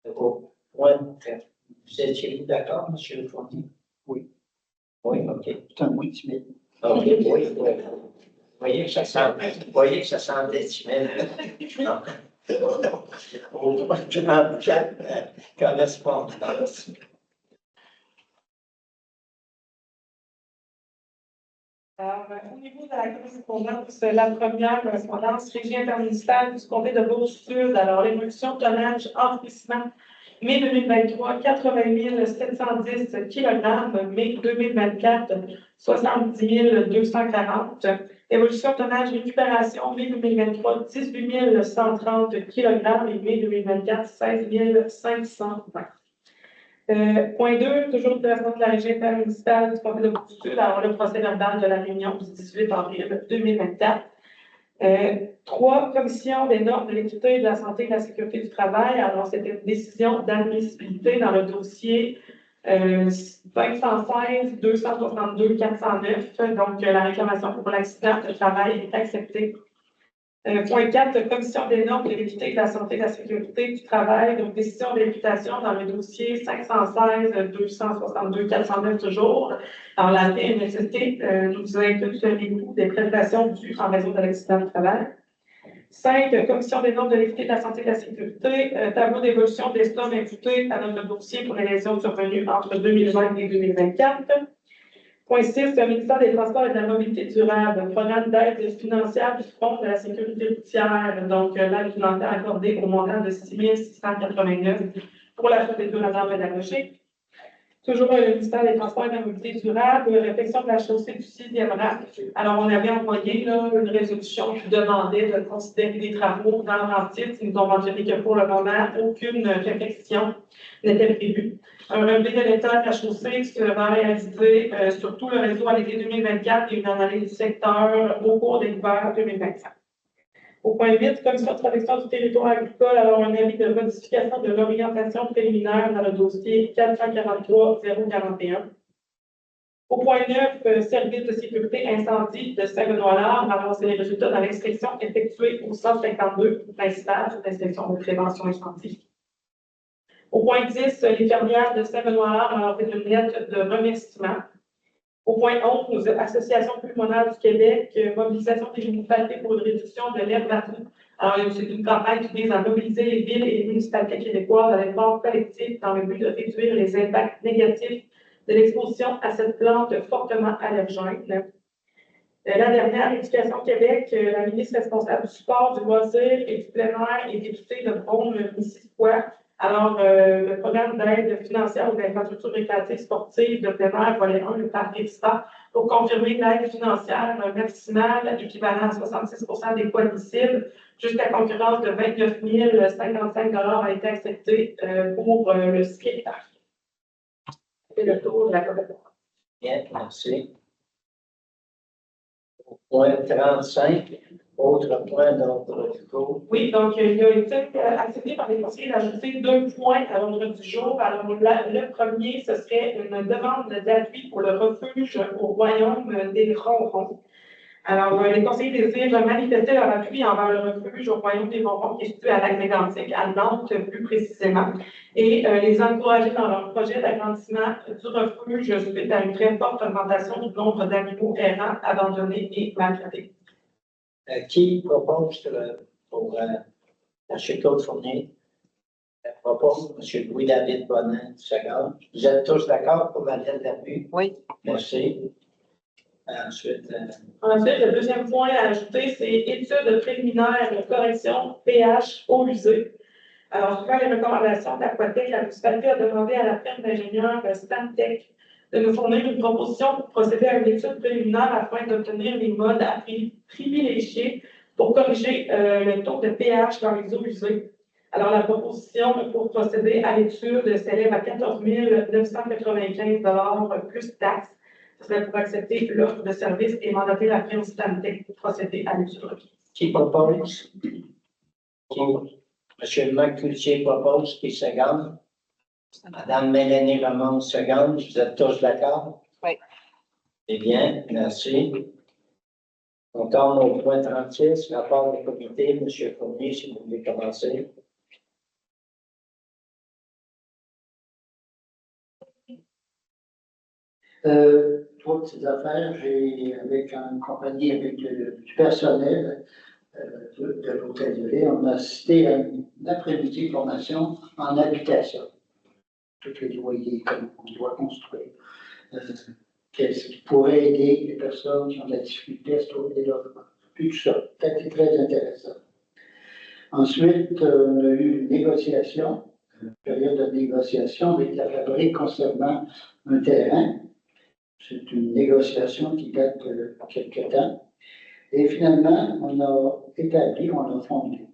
Au point 30. Vous étiez-vous d'accord, M. Fournier? Oui. Oui, OK. C'est un oui timide. OK, oui. Vous voyez que ça semblait timide. Non. Au point 34, correspondance. Alors, au niveau de la correspondance, la première correspondance, régie interministérielle du comté de Bourg-Sud. Alors, l'évolution de tonnage, enfouissement, mai 2023, 80 710 kg, mai 2024, 70 240. Évolution de tonnage, récupération, mai 2023, 18 130 kg et mai 2024, 16 520. Point 2, toujours de la région intermunicipale du comté de Bourg-Sud, alors le procès verbal de la réunion du 18 avril 2024. 3, commission des normes de l'équité, de la santé et de la sécurité du travail. Alors, c'était une décision d'admissibilité dans le dossier 516 262 409. Donc, la réclamation pour l'accident de travail est acceptée. Point 4, commission des normes de l'équité, de la santé et de la sécurité du travail. Donc, décision d'imputation dans le dossier 516 262 409 toujours. Alors, la TNSST nous impute les coûts des prestations dues en raison de l'accident de travail. 5, commission des normes de l'équité, de la santé et de la sécurité. Tableau d'évolution des sommes imputées à notre dossier pour les lésions survenues entre 2020 et 2024. Point 6, le ministère des Transports et de la Mobilité durable, programme d'aide financière du Fonds de la sécurité routière, donc l'aide financière accordée au montant de 6 689 pour la procédure pédagogique. Toujours le ministère des Transports et de la Mobilité durable, réflexion de la chaussée du 6e rang. Alors, on avait envoyé là, une résolution qui demandait de considérer des travaux dans le titre. Ils nous ont mentionné que pour le moment, aucune réflexion n'était prévue. Un relevé de l'état de la chaussée sera réalisé sur tout le réseau à l'été 2024 et une analyse du secteur au cours de l'hiver 2025. Au point 8, commission de protection du territoire agricole, alors un avis de modification de l'orientation préliminaire dans le dossier 443-041. Au point 9, service de sécurité incendie de Saint-Benoît-Larbre, alors c'est les résultats de l'inspection effectuée au 152 principal, l'inspection de prévention incendie. Au point 10, les fermières de Saint-Benoît-Larbre ont fait une lettre de remerciement. Au point 11, Association pulmonaire du Québec, mobilisation des municipalités pour une réduction de l'herbe battue. Alors, c'est une campagne qui vise à mobiliser les villes et les municipalités québécoises à l'effort collectif dans le but de réduire les impacts négatifs de l'exposition à cette plante fortement allergène. La dernière, Éducation Québec, la ministre responsable du sport, du loisir et du plein air et députée de Beaume-Missisquoi Alors, le programme d'aide financière aux infrastructures récréatives sportives de plein air, volet 1, le parc Extra, pour confirmer l'aide financière maximale équivalent à 66 des coûts admissibles, jusqu'à concurrence de 29 055 a été accepté pour le ski parc. C'est le tour de la compétence. Bien, merci. Point 35, autre point d'ordre du jour. Oui, donc il a été accepté par les conseillers d'ajouter 2 points à l'ordre du jour. Alors, le premier, ce serait une demande d'appui pour le refuge au royaume des Ronrons. Alors, les conseillers désirent manifester leur appui envers le refuge au royaume des Ronrons, qui est situé à Lac-Mégantic, à Nantes plus précisément, et les encourager dans leur projet d'agrandissement du refuge suite à une très forte augmentation du nombre d'animaux errants, abandonnés et maltraités. Qui propose pour M. Claude Fournier? Propose M. Louis-David Bonin, second. Vous êtes tous d'accord pour la lettre d'appui? Oui. Merci. Ensuite, Ensuite, le deuxième point à ajouter, c'est études préliminaires de correction pH eau usée. Alors, suivant les recommandations d'Aquatec, la municipalité a demandé à la firme d'ingénieurs Stantec de nous fournir une proposition pour procéder à une étude préliminaire afin d'obtenir les modes à privilégier pour corriger le taux de pH dans les eaux usées. Alors, la proposition pour procéder à l'étude s'élève à 14 995 plus taxes. Ce serait pour accepter l'offre de service et mandater la firme Stantec pour procéder à l'étude requise. qui propose? M. Marc Cloutier propose, qui seconde? Madame Mélanie Ramon seconde. Vous êtes tous d'accord? Oui. Eh bien, merci. On tombe au point 36, rapport du comité. M. Fournier, si vous voulez commencer. Trois petites affaires. J'ai, avec une compagnie, avec du personnel de l'hôtel de ville, on a assisté à une après-midi de formation en habitation. Tous les loyers qu'on doit construire. Qu'est-ce qui pourrait aider les personnes qui ont de la difficulté à se trouver des logements. Puis tout ça. C'était très intéressant. Ensuite, on a eu une négociation, une période de négociation avec la fabrique concernant un terrain. C'est une négociation qui date de quelques temps. Et finalement, on a établi, on a fondé.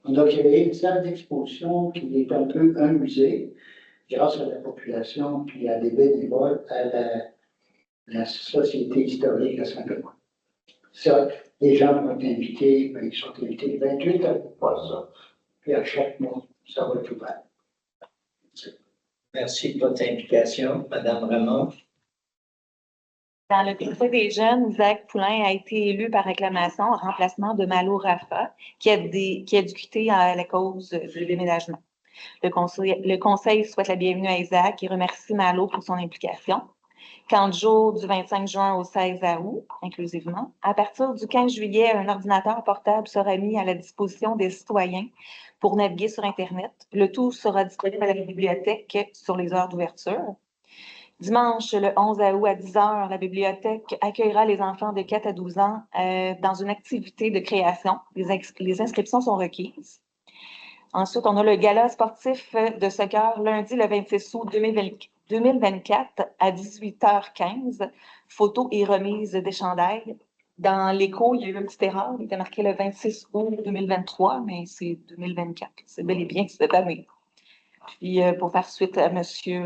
On a créé une salle d'exposition qui est un peu un musée, grâce à la population, puis à des bénévoles, à la Société historique à Saint-Benoît. Ça, les gens vont être invités, ben, ils sont invités 28 à voir ça. Puis à chaque mois, ça va être ouvert. Merci de votre implication, Madame Ramon. Dans le Conseil des jeunes, Isaac Poulain a été élu par réclamation en remplacement de Malo Rafa, qui a dû quitter à la cause du déménagement. Le conseil souhaite la bienvenue à Isaac et remercie Malo pour son implication. 40 jours du 25 juin au 16 août, inclusivement. À partir du 15 juillet, un ordinateur portable sera mis à la disposition des citoyens pour naviguer sur Internet. Le tout sera disponible à la bibliothèque sur les heures d'ouverture. Dimanche, le 11 août à 10 h, la bibliothèque accueillera les enfants de 4 à 12 ans dans une activité de création. Les inscriptions sont requises. Ensuite, on a le gala sportif de soccer lundi le 26 août 2024 à 18h15. Photos et remises des chandails. Dans l'écho, il y a eu une petite erreur. Il était marqué le 26 août 2023, mais c'est 2024. C'est bel et bien cette année. Puis, pour faire suite à Monsieur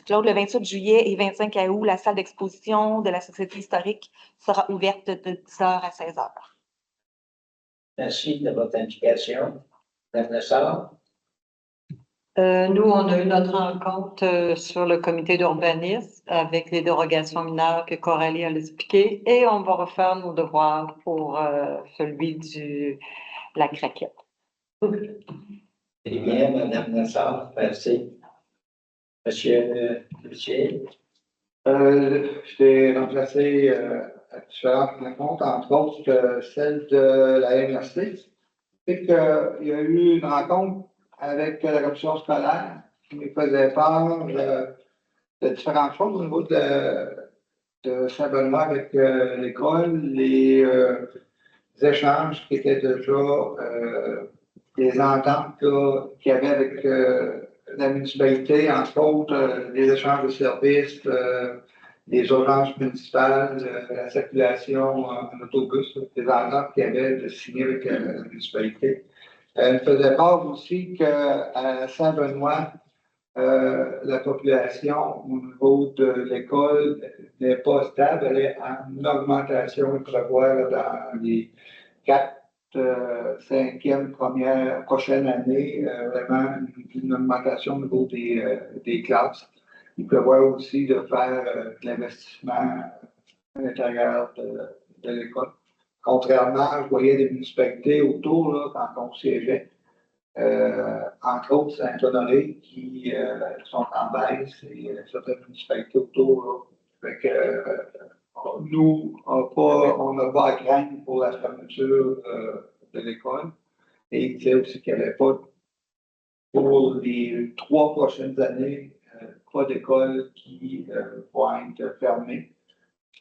Claude, le 28 juillet et 25 août, la salle d'exposition de la Société historique sera ouverte de 10h à 16h. Merci de votre implication. Madame Lessard. Nous, on a eu notre rencontre sur le comité d'urbanisme avec les dérogations mineures que Coralie a expliquées et on va refaire nos devoirs pour celui de la craquette. Eh bien, Madame Lessard, merci. Monsieur Cloutier. J'étais remplacé à différentes rencontres, entre autres celle de la MRC. Il y a eu une rencontre avec la commission scolaire qui me faisait part de différentes choses au niveau de Saint-Benoît avec l'école, les échanges qui étaient déjà des ententes là, qu'il y avait avec la municipalité, entre autres, les échanges de services, les urgences municipales, la circulation en autobus, des ententes qu'il y avait de signer avec la municipalité. Elle faisait part aussi qu'à Saint-Benoît, la population au niveau de l'école n'est pas stable, elle est en augmentation. Il prévoit là, dans les 4, 5e, prochaine année, vraiment une augmentation au niveau des classes. Il prévoit aussi de faire de l'investissement à l'intérieur de l'école. Contrairement, je voyais des municipalités autour là, quand on siégeait. Entre autres Saint-Honoré qui sont en baisse et certaines municipalités autour. Là. Fait que, nous, on n'a pas à craindre pour la fermeture de l'école. Et il disait aussi qu'il n'y avait pas, pour les 3 prochaines années, pas d'école qui vont être fermée,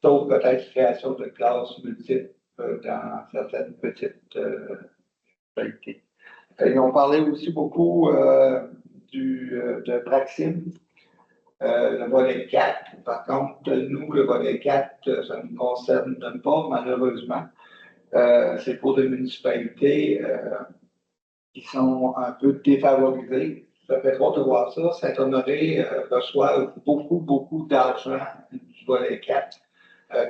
sauf peut-être création de classes multiples dans certaines petites municipalités. Ils ont parlé aussi beaucoup de Praxim, le volet 4. Par contre, nous, le volet 4, ça ne nous concerne pas, malheureusement. C'est pour des municipalités qui sont un peu défavorisées. Ça fait drôle de voir ça. Saint-Honoré reçoit beaucoup d'argent du volet 4.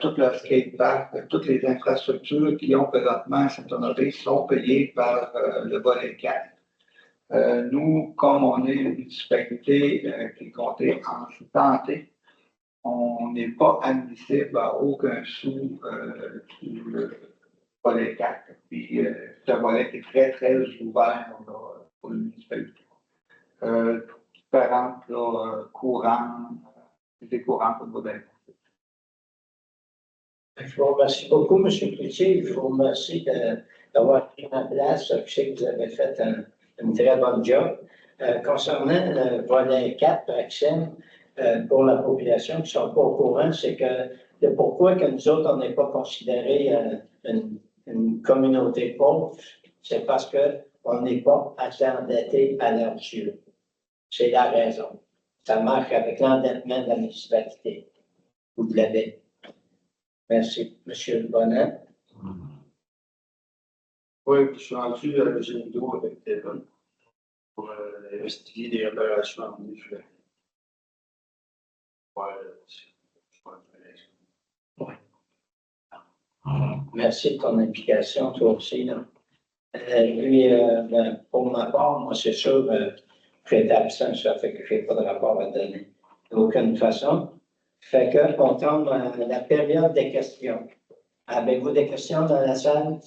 Tout le skatepark, toutes les infrastructures qui ont présentement à Saint-Honoré sont payées par le volet 4. Nous, comme on est une municipalité qui est comptée en sous-tenté, on n'est pas admissible à aucun sou du volet 4. Puis c'est un volet qui est très ouvert là, pour les municipalités. Différentes courants, des courants au niveau de l'impôt. Je vous remercie beaucoup, M. Cloutier. Je vous remercie d'avoir pris ma place. Je sais que vous avez fait un très bon job. Concernant le volet 4, Praxim, pour la population qui ne sont pas au courant, c'est que le pourquoi que nous autres, on n'est pas considéré une communauté pauvre, c'est parce qu'on n'est pas assez endetté à leurs yeux. C'est la raison. Ça marche avec l'endettement de la municipalité. Vous l'avez. Merci, M. Bonnet. Oui, je suis rendu à Génido avec Kevin pour investiguer des opérations en effet. Merci de ton implication, toi aussi. Là. Pour ma part, moi, c'est sûr, je vais être absent, ça fait que je n'ai pas de rapport à donner d'aucune façon. Fait que, on tombe à la période des questions. Avez-vous des questions dans la salle?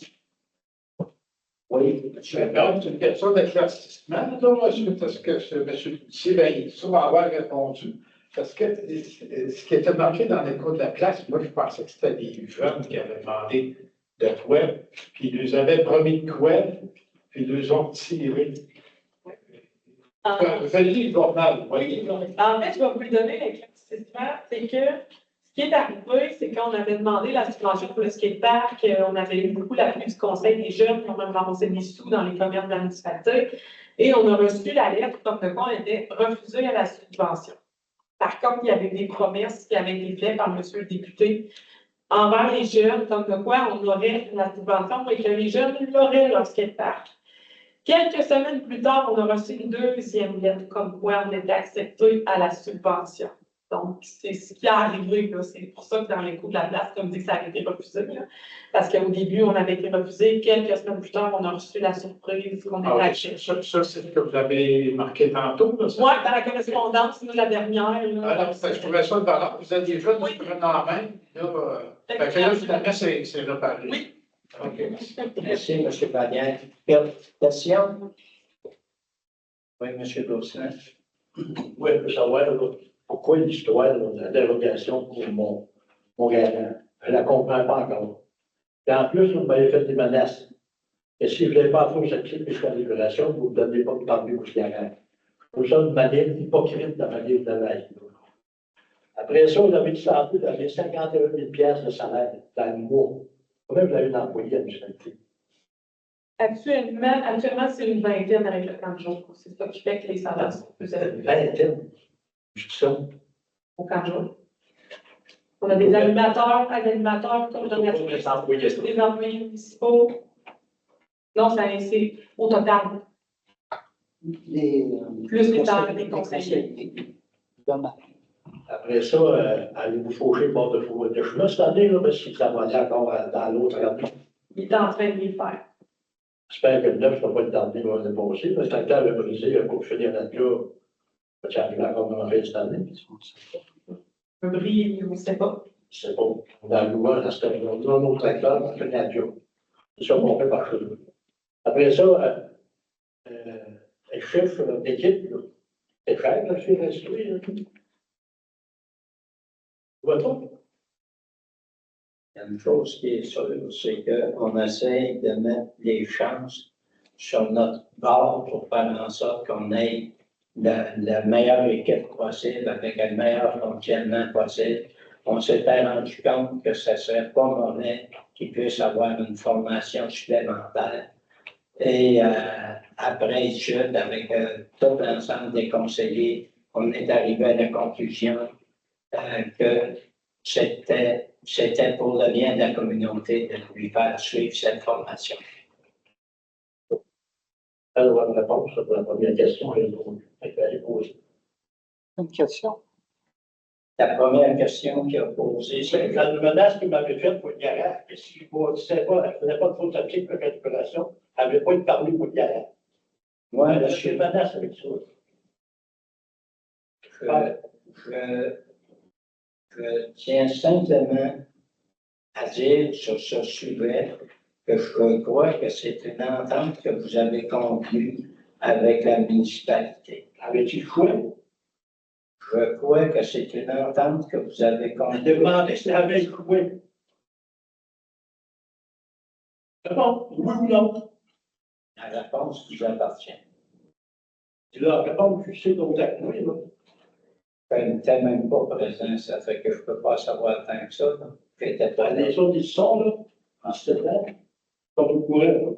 Oui, Je vais répondre une question d'éclaircissement, suite à ce que M. Cloutier, ça va avoir répondu. Parce que ce qui était marqué dans l'écho de la classe, moi, je pensais que c'était des jeunes qui avaient demandé de quoi, puis ils nous avaient promis de quoi, puis ils nous ont tiré. Faites-le le journal. Oui, en fait, je vais vous le donner l'éclaircissement. C'est que ce qui est arrivé, c'est qu'on avait demandé la subvention pour le skatepark. On avait eu beaucoup l'appui du Conseil des jeunes qui ont même ramassé des sous dans les commerces de la municipalité. Et on a reçu la lettre comme de quoi on était refusé à la subvention. Par contre, il y avait des promesses qui avaient été faites par M. le député envers les jeunes, comme de quoi on aurait la subvention et que les jeunes l'auraient leur skatepark. Quelques semaines plus tard, on a reçu une deuxième lettre comme quoi on était accepté à la subvention. Donc, c'est ce qui est arrivé. C'est pour ça que dans les coûts de la place, comme dit que ça avait été refusé. Là. Parce qu'au début, on avait été refusé. Quelques semaines plus tard, on a reçu la surprise qu'on était accepté. Ça, c'est ce que vous avez marqué tantôt. Oui, dans la correspondance, nous, la dernière. Là, je trouvais ça de valeur. Vous êtes déjà qui prennent en main. Là, finalement, c'est réparé. Oui. OK, merci. Merci, M. Bagnères. Question? Oui, M. Gaussin. Oui, je veux savoir pourquoi l'histoire de la dérogation pour mon garant. Je ne la comprends pas encore. Et en plus, vous m'avez fait des menaces. Et si je ne l'ai pas fait cette puisque la libération, vous ne me donnez pas de parler au garant. Je trouve ça une manière hypocrite de la manière de travail. Après ça, vous avez dit ça, vous avez 51 000 $ de salaire dans le mois. Combien vous avez d'employés à l'université? Actuellement, c'est une vingtaine avec le camp de jour. C'est ça qui fait que les salaires sont plus élevés Vingtaine. Je dis ça. au camp de jour. On a des animateurs, coordonnateurs, Des employés. des employés municipaux. Non, c'est au total. Plus les salaires des conseillers. Après ça, allez-vous faucher le bord de chemin cette année, là, parce que ça va aller encore dans l'autre année. Il est en train de les faire. J'espère que le 9 ne va pas être tardé l'année passée, parce que le temps de briser, pour finir là-dedans, ça arrive encore dans la fin de cette année. Un bris, on ne sait pas. C'est bon. Dans le gouvernement, ça se fait dans nos tracteurs, on fait là-dedans. C'est ça qu'on fait par chose. Après ça, le chef d'équipe, là, c'est cher, là, chez Restruit, là. Voit-on? Il y a une chose qui est sûre, c'est qu'on essaie de mettre les chances sur notre bord pour faire en sorte qu'on ait la meilleure équipe possible avec le meilleur fonctionnement possible. On s'était rendu compte que ce ne serait pas mauvais qu'ils puissent avoir une formation supplémentaire. Et après étude, avec tout l'ensemble des conseillers, on est arrivé à la conclusion que c'était pour le bien de la communauté de lui faire suivre cette formation. Alors, une réponse pour la première question, elle est posée. Une question. La première question qu'il a posée, C'est c'est la menace qu'il m'avait faite pour le garage, que si je ne faisais pas de faute optique de calculation, elle n'avait pas été parlé pour le garage. moi, Je suis une menace avec ça. je tiens simplement à dire sur ce sujet que je crois que c'est une entente que vous avez conclue avec la municipalité. Avait-il choisi? Je crois que c'est une entente que vous avez Je conclue. demandais si elle avait joué. C'est bon, oui ou non? La réponse vous appartient. Tu l'as répondu, tu sais donc avec moi, là. Je n'étais même pas présent, ça fait que je ne peux pas savoir tant que ça. J'étais pas là. Les autres, ils sont là, en septembre, comme vous courez, là.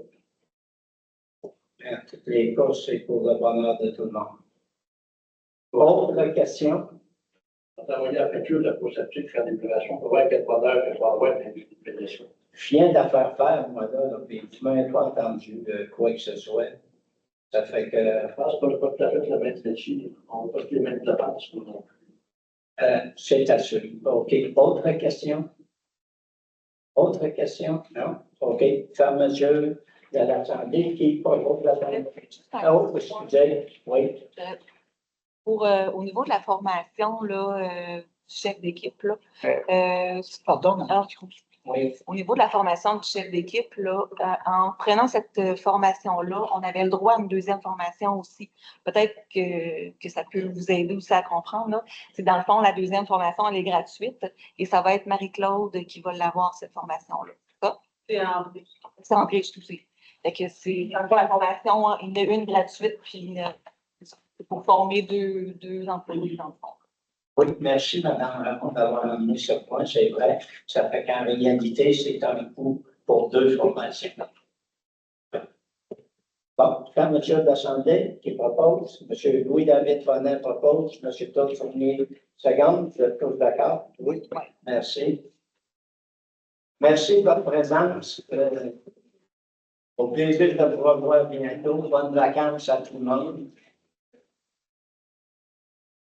En tous les cas, c'est pour le bonheur de tout le monde. Autre question? On a envoyé la facture de la conceptique faire des opérations pour voir quel bonheur que je vais avoir avec l'expédition. Je viens de la faire, moi, là, puis tu ne m'as pas entendu de quoi que ce soit. Ça fait que Je pense qu'on n'a pas tout à fait la même métier. On n'a pas les mêmes dépenses. c'est assuré. OK. Autre question? Autre question? Non? OK. Fermeture de l'Assemblée qui pas l'autre l'Assemblée. Oh, excusez. Oui. Au niveau de la formation là, du chef d'équipe, là, Pardon. Oui. au niveau de la formation du chef d'équipe, là, en prenant cette formation-là, on avait le droit à une deuxième formation aussi. Peut-être que ça peut vous aider aussi à comprendre. Là. C'est dans le fond, la deuxième formation, elle est gratuite et ça va être Marie-Claude qui va l'avoir, cette formation-là. C'est en vrai. C'est en plus aussi. Fait que c'est dans le fond, la formation, il y en a une gratuite, puis c'est pour former deux employés dans le fond. Oui, merci, Mme Ramon, d'avoir amené ce point. C'est vrai. Ça fait qu'en réalité, c'est un coût pour deux formations. Bon, fermeture de l'Assemblée qui propose. M. Louis-David Fonet propose. M. Claude Fournier, seconde. Vous êtes tous d'accord? Oui. Merci. Merci de votre présence. Au plaisir de vous revoir bientôt. Bonnes vacances à tout le monde.